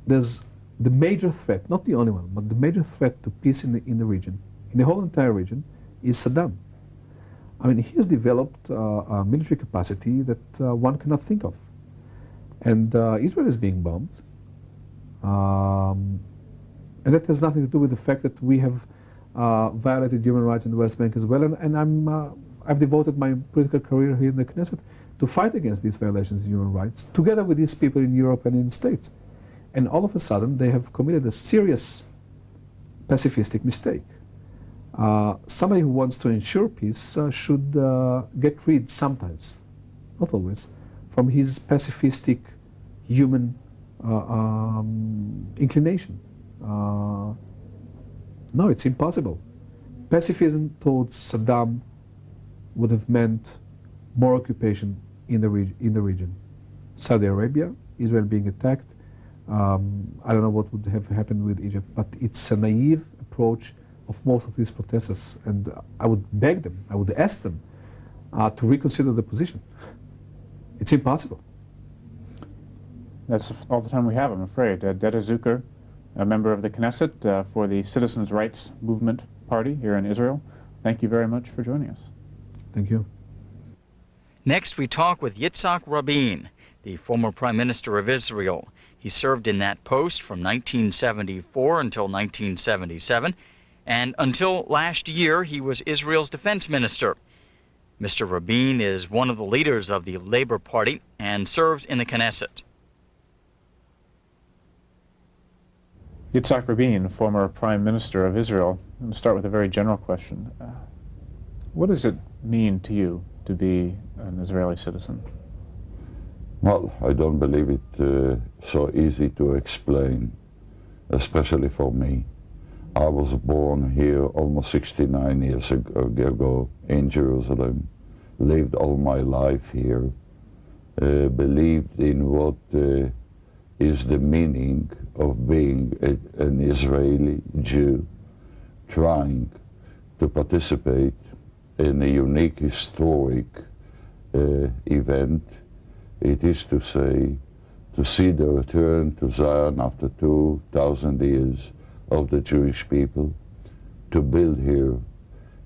There's the major threat, not the only one, but the major threat to peace in the region, in the whole entire region, is Saddam. I mean, he has developed a military capacity that one cannot think of. And Israel is being bombed. And that has nothing to do with the fact that we have violated human rights in the West Bank as well. And I've devoted my political career here in the Knesset to fight against these violations of human rights, together with these people in Europe and in the States. And all of a sudden, they have committed a serious pacifistic mistake. Somebody who wants to ensure peace should get rid sometimes, not always, from his pacifistic human inclination. No, it's impossible. Pacifism towards Saddam would have meant more occupation in the region. Saudi Arabia, Israel being attacked. I don't know what would have happened with Egypt, but it's a naive approach of most of these protesters, and I would beg them, I would ask them to reconsider the position. It's impossible. That's all the time we have, I'm afraid. Detta Zucker, a member of the Knesset for the Citizens' Rights Movement Party here in Israel. Thank you very much for joining us. Thank you. Next, we talk with Yitzhak Rabin, the former Prime Minister of Israel. He served in that post from 1974 until 1977, and until last year, he was Israel's defense minister. Mr. Rabin is one of the leaders of the Labor Party and serves in the Knesset. Yitzhak Rabin, former Prime Minister of Israel. I'm going to start with a very general question. What does it mean to you to be an Israeli citizen? Well, I don't believe it so easy to explain, especially for me. I was born here almost 69 years ago in Jerusalem, lived all my life here, believed in what is the meaning of being an Israeli Jew, trying to participate in a unique historic event. It is to say, to see the return to Zion after 2,000 years of the Jewish people, to build here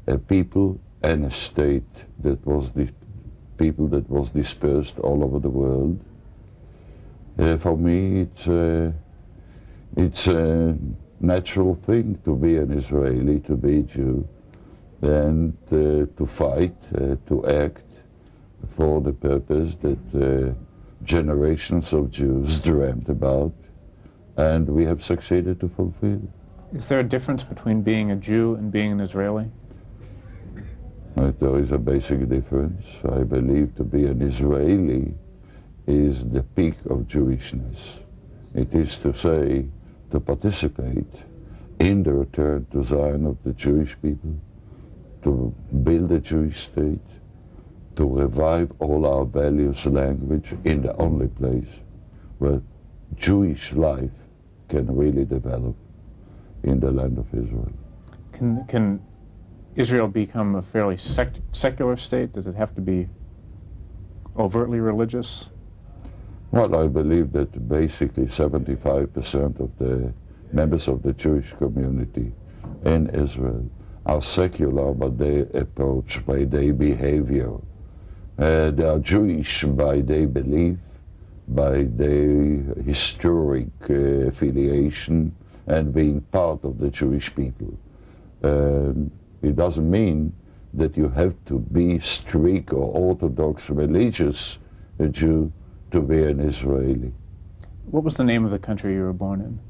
a people and a state that was dispersed all over the world. For me, it's a natural thing to be an Israeli, to be a Jew, and to fight, to act for the purpose that generations of Jews dreamt about, and we have succeeded to fulfill. Is there a difference between being a Jew and being an Israeli? There is a basic difference. I believe to be an Israeli is the peak of Jewishness. It is to say, to participate in the return to Zion of the Jewish people, to build a Jewish state, to revive all our values, language, in the only place where Jewish life can really develop in the land of Israel. Can Israel become a fairly secular state? Does it have to be overtly religious? Well, I believe that basically 75% of the members of the Jewish community in Israel are secular by their approach, by their behavior. They are Jewish by their belief, by their historic affiliation, and being part of the Jewish people. It doesn't mean that you have to be strict or orthodox religious a Jew to be an Israeli. What was the name of the country you were born in?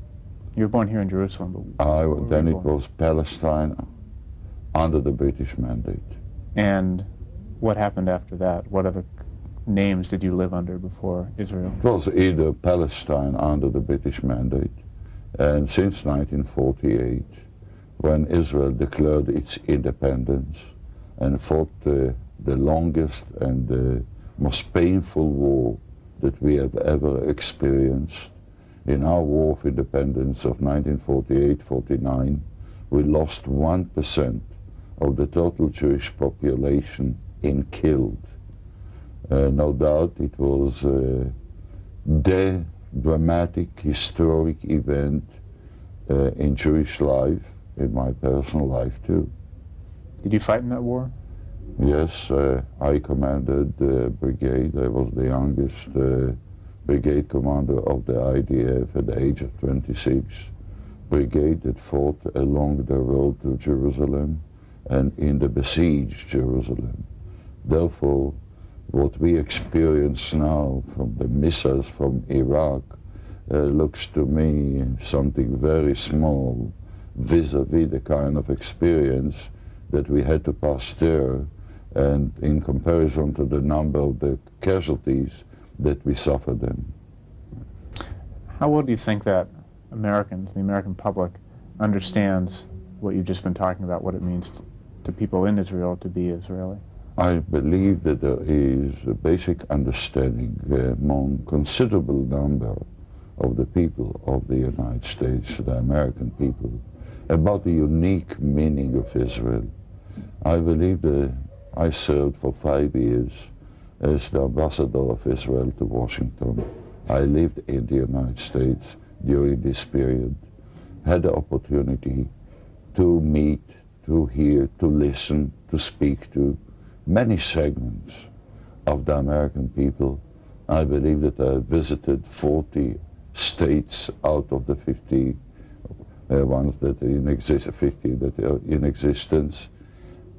You were born here in Jerusalem, but then it was Palestine under the British mandate. And what happened after that? What other names did you live under before Israel? It was either Palestine under the British mandate, and since 1948, when Israel declared its independence and fought the longest and the most painful war that we have ever experienced. In our war of independence of 1948-49, we lost 1% of the total Jewish population in killed. No doubt it was the dramatic, historic event in Jewish life, in my personal life too. Did you fight in that war? Yes, I commanded the brigade. I was the youngest brigade commander of the IDF at the age of 26. Brigade that fought along the road to Jerusalem and in the besieged Jerusalem. Therefore, what we experience now from the missiles from Iraq looks to me something very small vis-a-vis the kind of experience that we had to pass there, and in comparison to the number of the casualties that we suffered in. How well do you think that Americans, the American public, understands what you've just been talking about, what it means to people in Israel to be Israeli? I believe that there is a basic understanding among considerable number of the people of the United States, the American people, about the unique meaning of Israel. I believe that I served for 5 years as the ambassador of Israel to Washington. I lived in the United States during this period, had the opportunity to meet, to hear, to listen, to speak to many segments of the American people. I believe that I visited 40 states out of the 50 ones that are in existence, 50 that are in existence,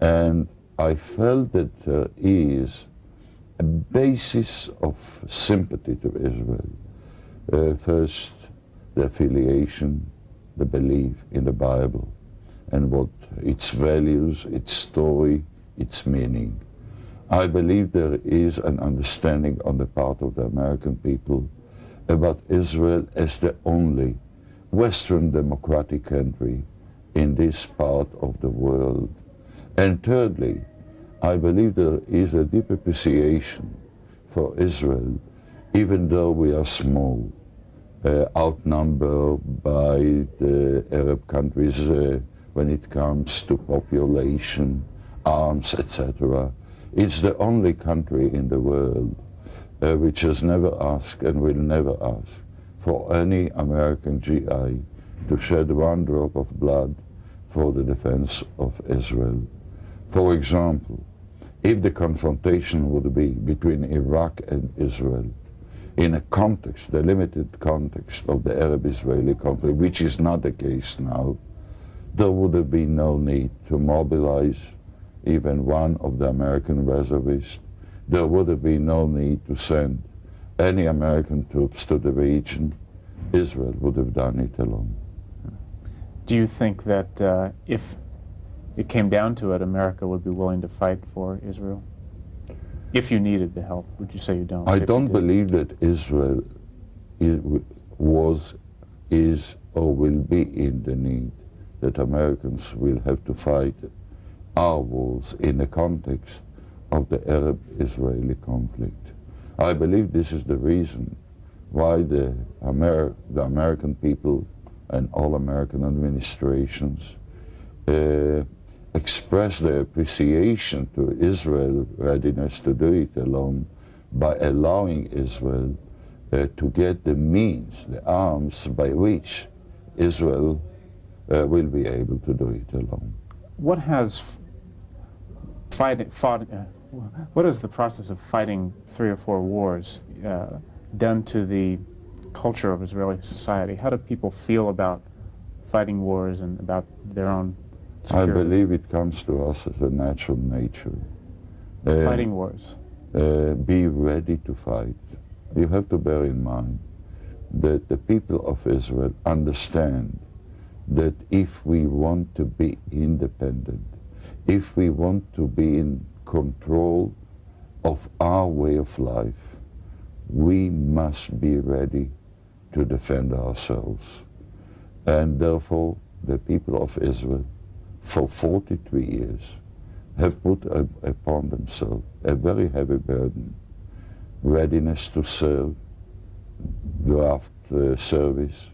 and I felt that there is a basis of sympathy to Israel. First, the affiliation, the belief in the Bible, and what its values, its story, its meaning. I believe there is an understanding on the part of the American people about Israel as the only Western democratic country in this part of the world. And thirdly, I believe there is a deep appreciation for Israel, even though we are small, outnumbered by the Arab countries when it comes to population, arms, etc. It's the only country in the world which has never asked and will never ask for any American GI to shed one drop of blood for the defense of Israel. For example, if the confrontation would be between Iraq and Israel, in a context, the limited context of the Arab-Israeli conflict, which is not the case now, there would have been no need to mobilize even one of the American reservists. There would have been no need to send any American troops to the region. Israel would have done it alone. Do you think that if it came down to it, America would be willing to fight for Israel? If you needed the help, would you say you don't? I don't believe that Israel is, or will be in the need that Americans will have to fight our wars in the context of the Arab-Israeli conflict. I believe this is the reason why the American people and all American administrations express their appreciation to Israel's readiness to do it alone by allowing Israel to get the means, the arms by which Israel will be able to do it alone. What has what is the process of fighting 3 or 4 wars done to the culture of Israeli society? How do people feel about fighting wars and about their own security? I believe it comes to us as a natural nature. Fighting wars. Be ready to fight. You have to bear in mind that the people of Israel understand that if we want to be independent, if we want to be in control of our way of life, we must be ready to defend ourselves. And therefore, the people of Israel, for 43 years, have put upon themselves a very heavy burden, readiness to serve, draft service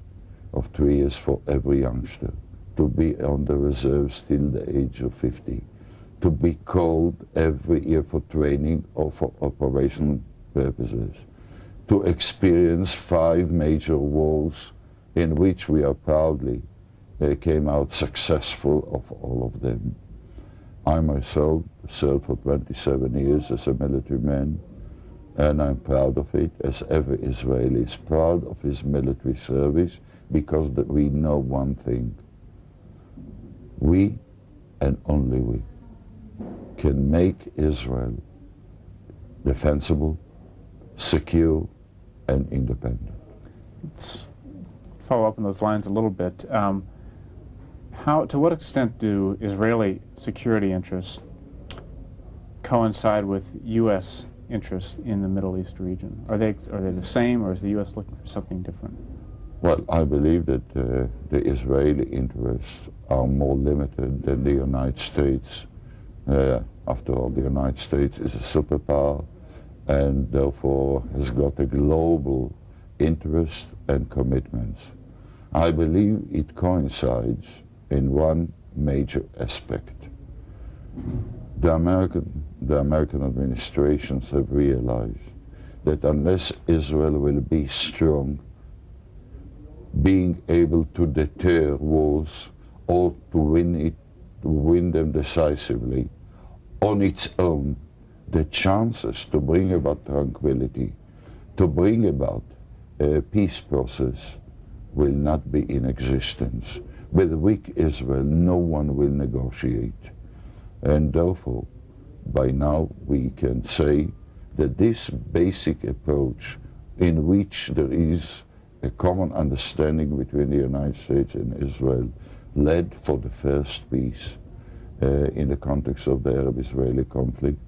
of 3 years for every youngster, to be on the reserves till the age of 50, to be called every year for training or for operational purposes, to experience 5 major wars in which we are proudly came out successful of all of them. I myself served for 27 years as a military man, and I'm proud of it, as every Israeli is proud of his military service, because we know one thing. We, and only we, can make Israel defensible, secure, and independent. Let's follow up on those lines a little bit. To what extent do Israeli security interests coincide with U.S. interests in the Middle East region? Are they the same, or is the U.S. looking for something different? Well, I believe that the Israeli interests are more limited than the United States. After all, the United States is a superpower and therefore has got a global interest and commitments. I believe it coincides in one major aspect. The American administrations have realized that unless Israel will be strong, being able to deter wars or to win them decisively on its own, the chances to bring about tranquility, to bring about a peace process will not be in existence. With a weak Israel, no one will negotiate. And therefore, by now we can say that this basic approach in which there is a common understanding between the United States and Israel led for the first peace in the context of the Arab-Israeli conflict.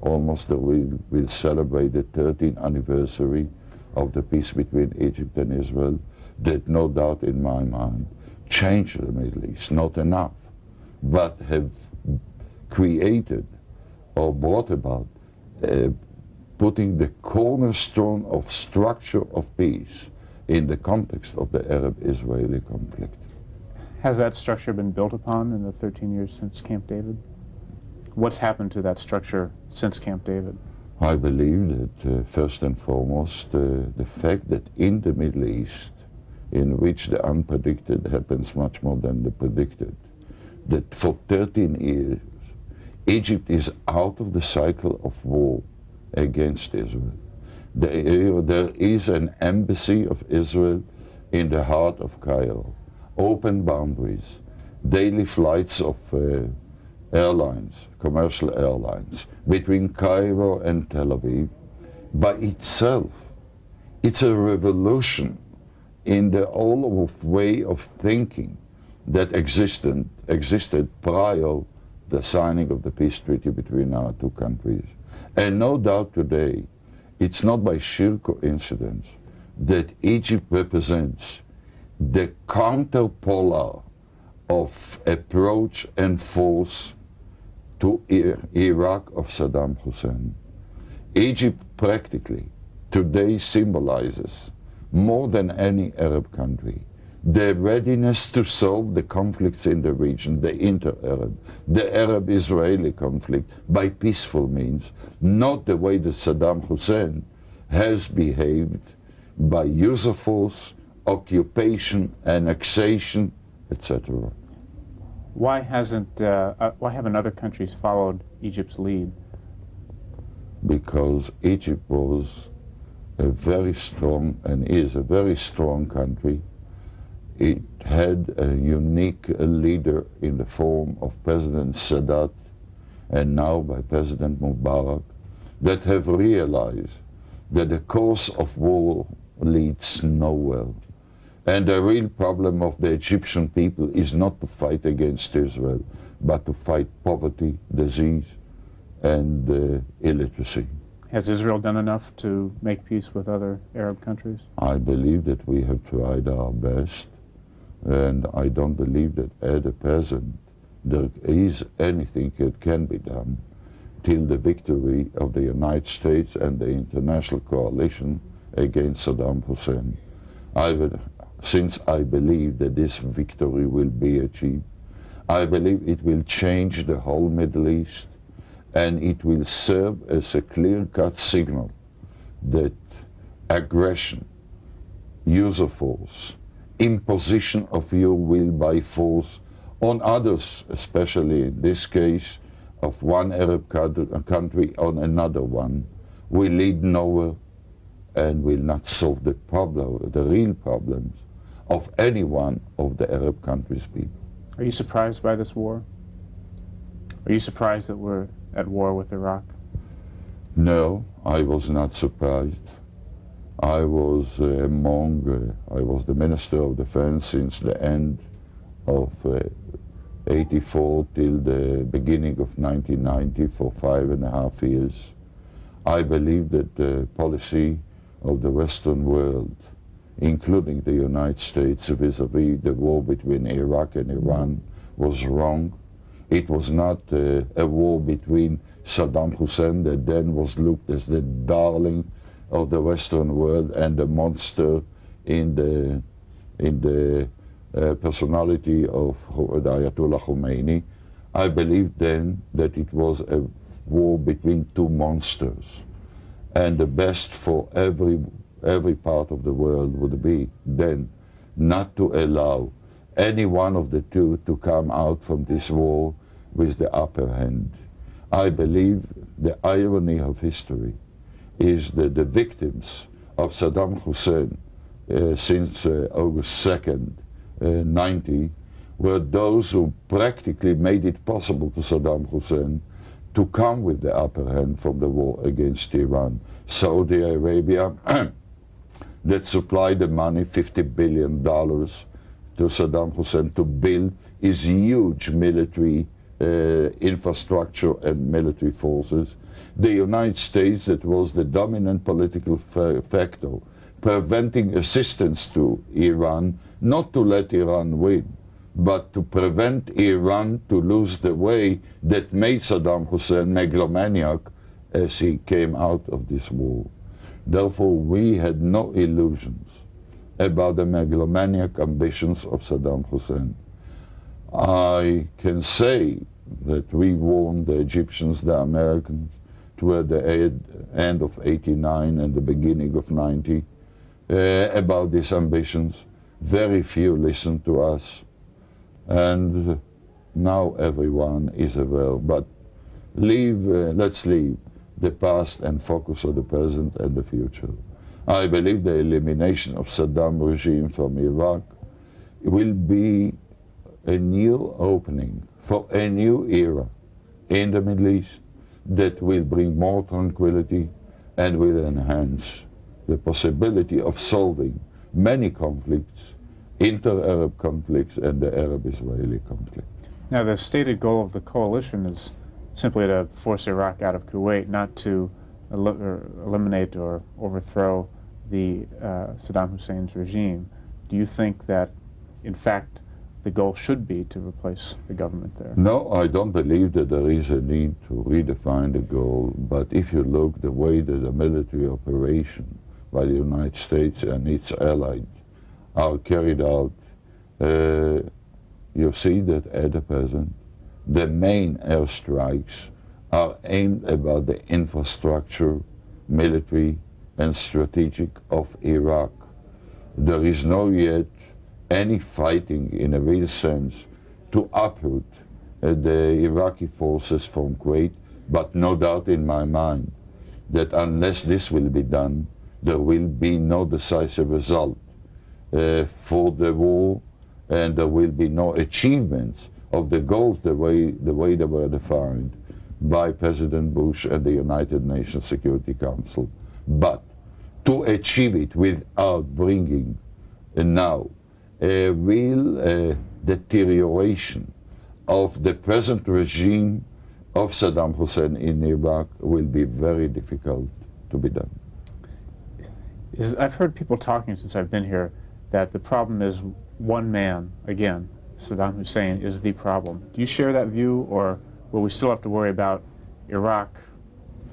Almost we'll celebrate the 13th anniversary of the peace between Egypt and Israel that, no doubt in my mind, changed the Middle East, not enough, but have created or brought about putting the cornerstone of structure of peace in the context of the Arab-Israeli conflict. Has that structure been built upon in the 13 years since Camp David? What's happened to that structure since Camp David? I believe that first and foremost, the fact that in the Middle East, in which the unpredicted happens much more than the predicted, that for 13 years, Egypt is out of the cycle of war against Israel. There is an embassy of Israel in the heart of Cairo, open boundaries, daily flights of airlines, commercial airlines, between Cairo and Tel Aviv. By itself, it's a revolution in the whole way of thinking that existed prior the signing of the peace treaty between our two countries. And no doubt today, it's not by sheer coincidence that Egypt represents the counterpolar of approach and force to Iraq of Saddam Hussein. Egypt practically today symbolizes more than any Arab country the readiness to solve the conflicts in the region, the inter-Arab, the Arab-Israeli conflict, by peaceful means, not the way that Saddam Hussein has behaved by use of force, occupation, annexation, etc. Why haven't other countries followed Egypt's lead? Because Egypt was a very strong and is a very strong country. It had a unique leader in the form of President Sadat and now by President Mubarak that have realized that the course of war leads nowhere. And the real problem of the Egyptian people is not to fight against Israel, but to fight poverty, disease, and illiteracy. Has Israel done enough to make peace with other Arab countries? I believe that we have tried our best, and I don't believe that at the present there is anything that can be done till the victory of the United States and the international coalition against Saddam Hussein. Since I believe that this victory will be achieved, I believe it will change the whole Middle East, and it will serve as a clear-cut signal that aggression, use of force, imposition of your will by force on others, especially in this case of one Arab country on another one, will lead nowhere and will not solve the problem, the real problems of any one of the Arab countries' people. Are you surprised by this war? Are you surprised that we're at war with Iraq? No, I was not surprised. I was the Minister of Defense since the end of 84 till the beginning of 1990 for 5.5 years. I believe that the policy of the Western world including the United States, vis-à-vis the war between Iraq and Iran, was wrong. It was not a war between Saddam Hussein, that then was looked as the darling of the Western world and the monster in the personality of the Ayatollah Khomeini. I believed then that it was a war between two monsters, and the best for every part of the world would be then not to allow any one of the two to come out from this war with the upper hand. I believe the irony of history is that the victims of Saddam Hussein since August 2nd, 90, were those who practically made it possible to Saddam Hussein to come with the upper hand from the war against Iran. Saudi Arabia, that supplied the money, $50 billion, to Saddam Hussein to build his huge military infrastructure and military forces. The United States, that was the dominant political factor, preventing assistance to Iran, not to let Iran win, but to prevent Iran to lose the way that made Saddam Hussein megalomaniac as he came out of this war. Therefore, we had no illusions about the megalomaniac ambitions of Saddam Hussein. I can say that we warned the Egyptians, the Americans, toward the end of 89 and the beginning of 90 about these ambitions. Very few listened to us, and now everyone is aware. But let's leave the past and focus on the present and the future. I believe the elimination of Saddam regime from Iraq will be a new opening for a new era in the Middle East that will bring more tranquility and will enhance the possibility of solving many conflicts, inter-Arab conflicts and the Arab-Israeli conflict. Now, the stated goal of the coalition is simply to force Iraq out of Kuwait, not to eliminate or overthrow the Saddam Hussein's regime. Do you think that, in fact, the goal should be to replace the government there? No, I don't believe that there is a need to redefine the goal, but if you look the way that the military operation by the United States and its allies are carried out, you see that at the present, the main airstrikes are aimed about the infrastructure, military and strategic of Iraq. There is no yet any fighting in a real sense to uproot the Iraqi forces from Kuwait, but no doubt in my mind that unless this will be done, there will be no decisive result for the war, and there will be no achievements of the goals the way they were defined by President Bush and the United Nations Security Council. But to achieve it without bringing now a real deterioration of the present regime of Saddam Hussein in Iraq will be very difficult to be done. I've heard people talking since I've been here that the problem is one man, again, Saddam Hussein is the problem. Do you share that view, or will we still have to worry about Iraq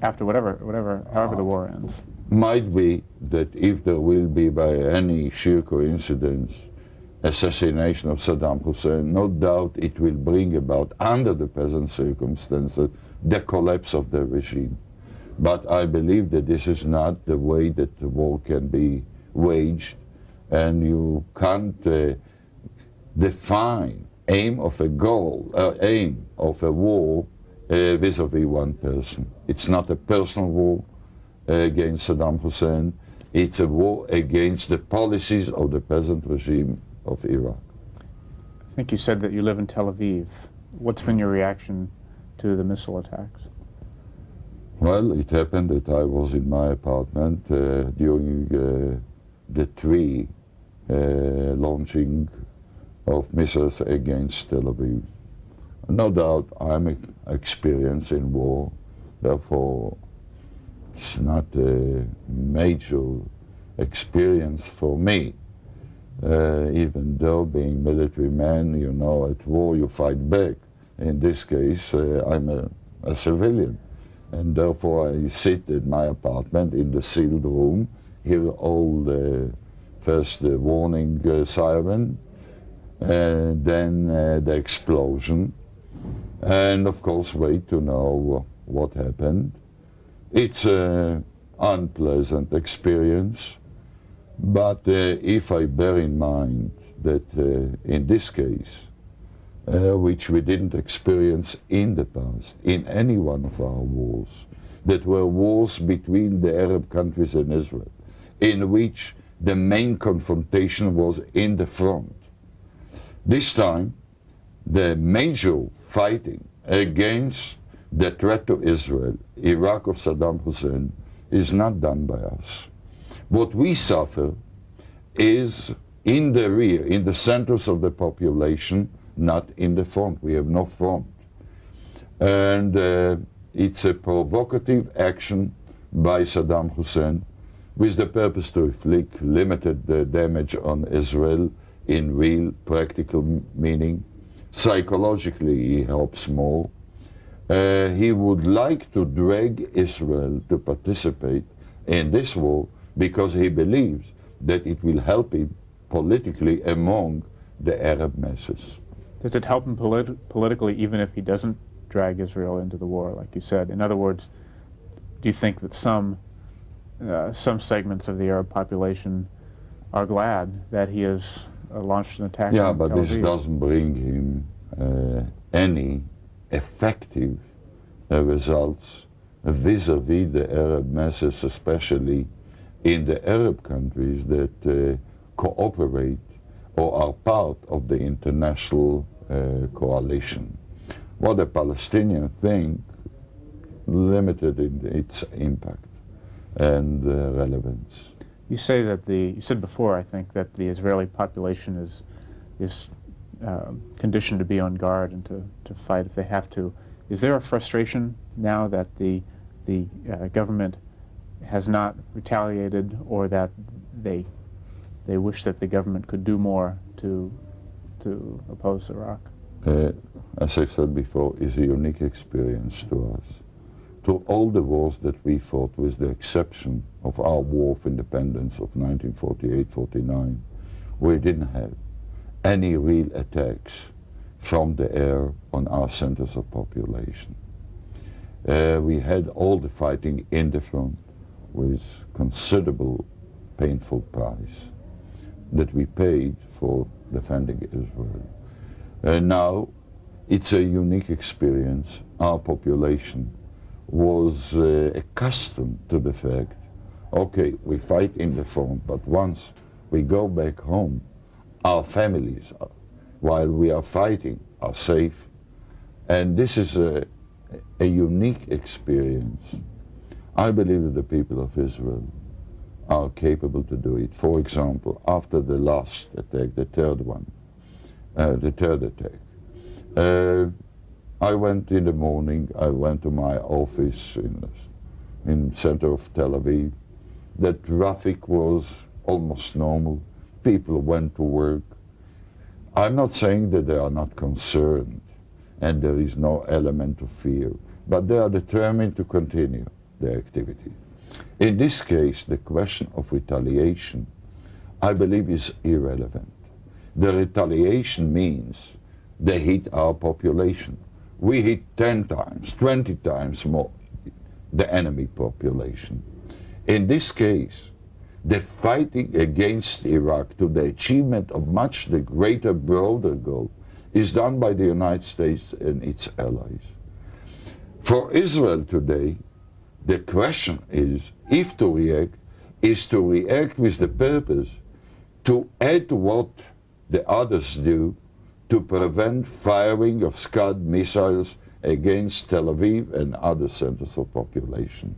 after however the war ends? Might be that if there will be by any sheer coincidence assassination of Saddam Hussein, no doubt it will bring about, under the present circumstances, the collapse of the regime. But I believe that this is not the way that the war can be waged, and you can't define aim of a war vis-a-vis one person. It's not a personal war against Saddam Hussein. It's a war against the policies of the present regime of Iraq. I think you said that you live in Tel Aviv. What's been your reaction to the missile attacks? Well, it happened that I was in my apartment during the three launching of missiles against Tel Aviv. No doubt I'm experienced in war, therefore it's not a major experience for me. Even though being military man, you know, at war you fight back. In this case, I'm a civilian, and therefore I sit in my apartment in the sealed room, hear all first the warning siren, then the explosion, and of course wait to know what happened. It's an unpleasant experience, but if I bear in mind that in this case, which we didn't experience in the past, in any one of our wars, that were wars between the Arab countries and Israel, in which the main confrontation was in the front. This time, the major fighting against the threat to Israel, Iraq of Saddam Hussein, is not done by us. What we suffer is in the rear, in the centers of the population, not in the front. We have no front. And it's a provocative action by Saddam Hussein with the purpose to inflict limited damage on Israel in real practical meaning. Psychologically, he helps more. He would like to drag Israel to participate in this war because he believes that it will help him politically among the Arab masses. Does it help him politically even if he doesn't drag Israel into the war, like you said? In other words, do you think that some segments of the Arab population are glad that he has launched an attack on Tel Aviv? Yeah, but this doesn't bring him any effective results vis-à-vis the Arab masses, especially in the Arab countries that cooperate or are part of the international coalition. What the Palestinians think, limited in its impact and relevance. You say that you said before, I think, that the Israeli population is conditioned to be on guard and to fight if they have to. Is there a frustration now that the government has not retaliated, or that they wish that the government could do more to oppose Iraq? As I said before, is a unique experience to us. To all the wars that we fought, with the exception of our War of Independence of 1948-49, we didn't have any real attacks from the air on our centers of population. We had all the fighting in the front with considerable painful price that we paid for defending Israel. Now, it's a unique experience. Our population was accustomed to the fact, okay, we fight in the front, but once we go back home, our families, while we are fighting, are safe. And this is a unique experience. I believe that the people of Israel are capable to do it. For example, after the last attack, the third attack, I went in the morning, I went to my office in the center of Tel Aviv. The traffic was almost normal. People went to work. I'm not saying that they are not concerned and there is no element of fear, but they are determined to continue their activity. In this case, the question of retaliation, I believe, is irrelevant. The retaliation means they hit our population. We hit 10 times, 20 times more the enemy population. In this case, the fighting against Iraq to the achievement of much the greater, broader goal is done by the United States and its allies. For Israel today, the question is, if to react, is to react with the purpose to add to what the others do to prevent firing of Scud missiles against Tel Aviv and other centers of population.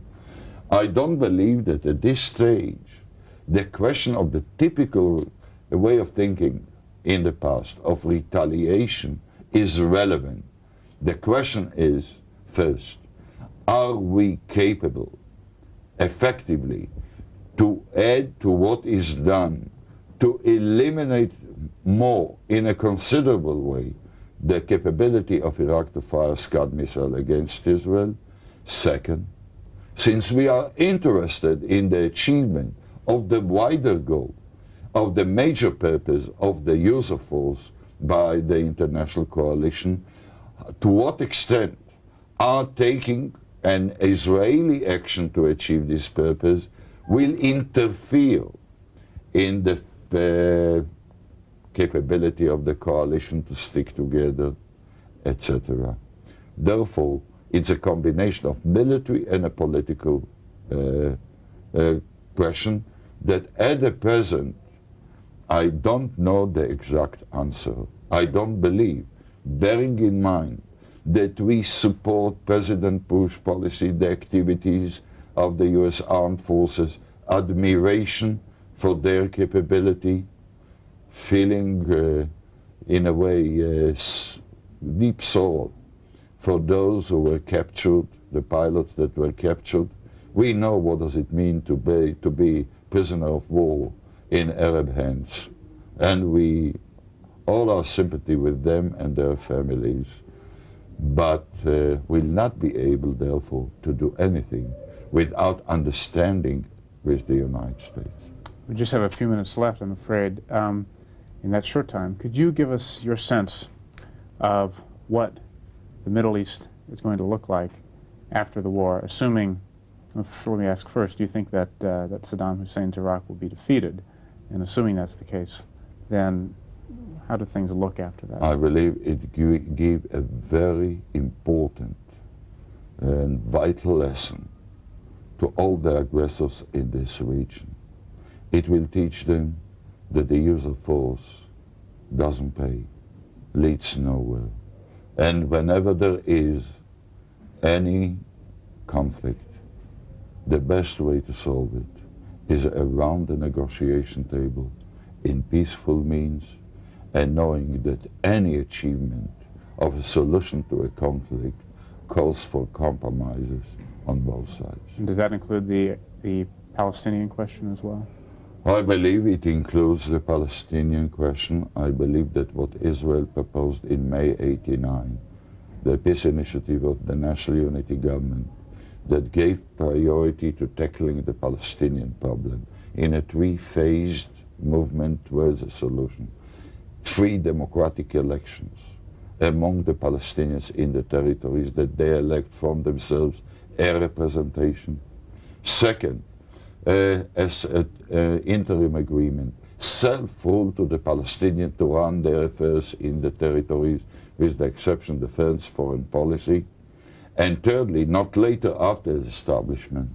I don't believe that at this stage the question of the typical way of thinking in the past of retaliation is relevant. The question is, first, are we capable effectively to add to what is done, to eliminate more in a considerable way the capability of Iraq to fire Scud missile against Israel. Second, since we are interested in the achievement of the wider goal, of the major purpose of the use of force by the international coalition, to what extent are taking an Israeli action to achieve this purpose will interfere in the capability of the coalition to stick together, etc. Therefore, it's a combination of military and a political question that at the present, I don't know the exact answer. I don't believe, bearing in mind that we support President Bush policy, the activities of the US Armed Forces, admiration for their capability, feeling in a way deep sorrow for those who were captured, the pilots that were captured. We know what does it mean to be prisoner of war in Arab hands, and we all our sympathy with them and their families, but will not be able, therefore, to do anything without understanding with the United States. We just have a few minutes left, I'm afraid. In that short time, could you give us your sense of what the Middle East is going to look like after the war, assuming, let me ask first, do you think that, that Saddam Hussein's Iraq will be defeated? And assuming that's the case, then how do things look after that? I believe it gives a very important and vital lesson to all the aggressors in this region. It will teach them that the use of force doesn't pay, leads nowhere. And whenever there is any conflict, the best way to solve it is around the negotiation table in peaceful means, and knowing that any achievement of a solution to a conflict calls for compromises on both sides. And does that include the Palestinian question as well? I believe it includes the Palestinian question. I believe that what Israel proposed in May '89, the peace initiative of the National Unity Government, that gave priority to tackling the Palestinian problem in a three-phased movement towards a solution. 3 democratic elections among the Palestinians in the territories that they elect from themselves a representation. Second, as an interim agreement, self-rule to the Palestinians to run their affairs in the territories, with the exception of defense, foreign policy. And thirdly, not later after the establishment,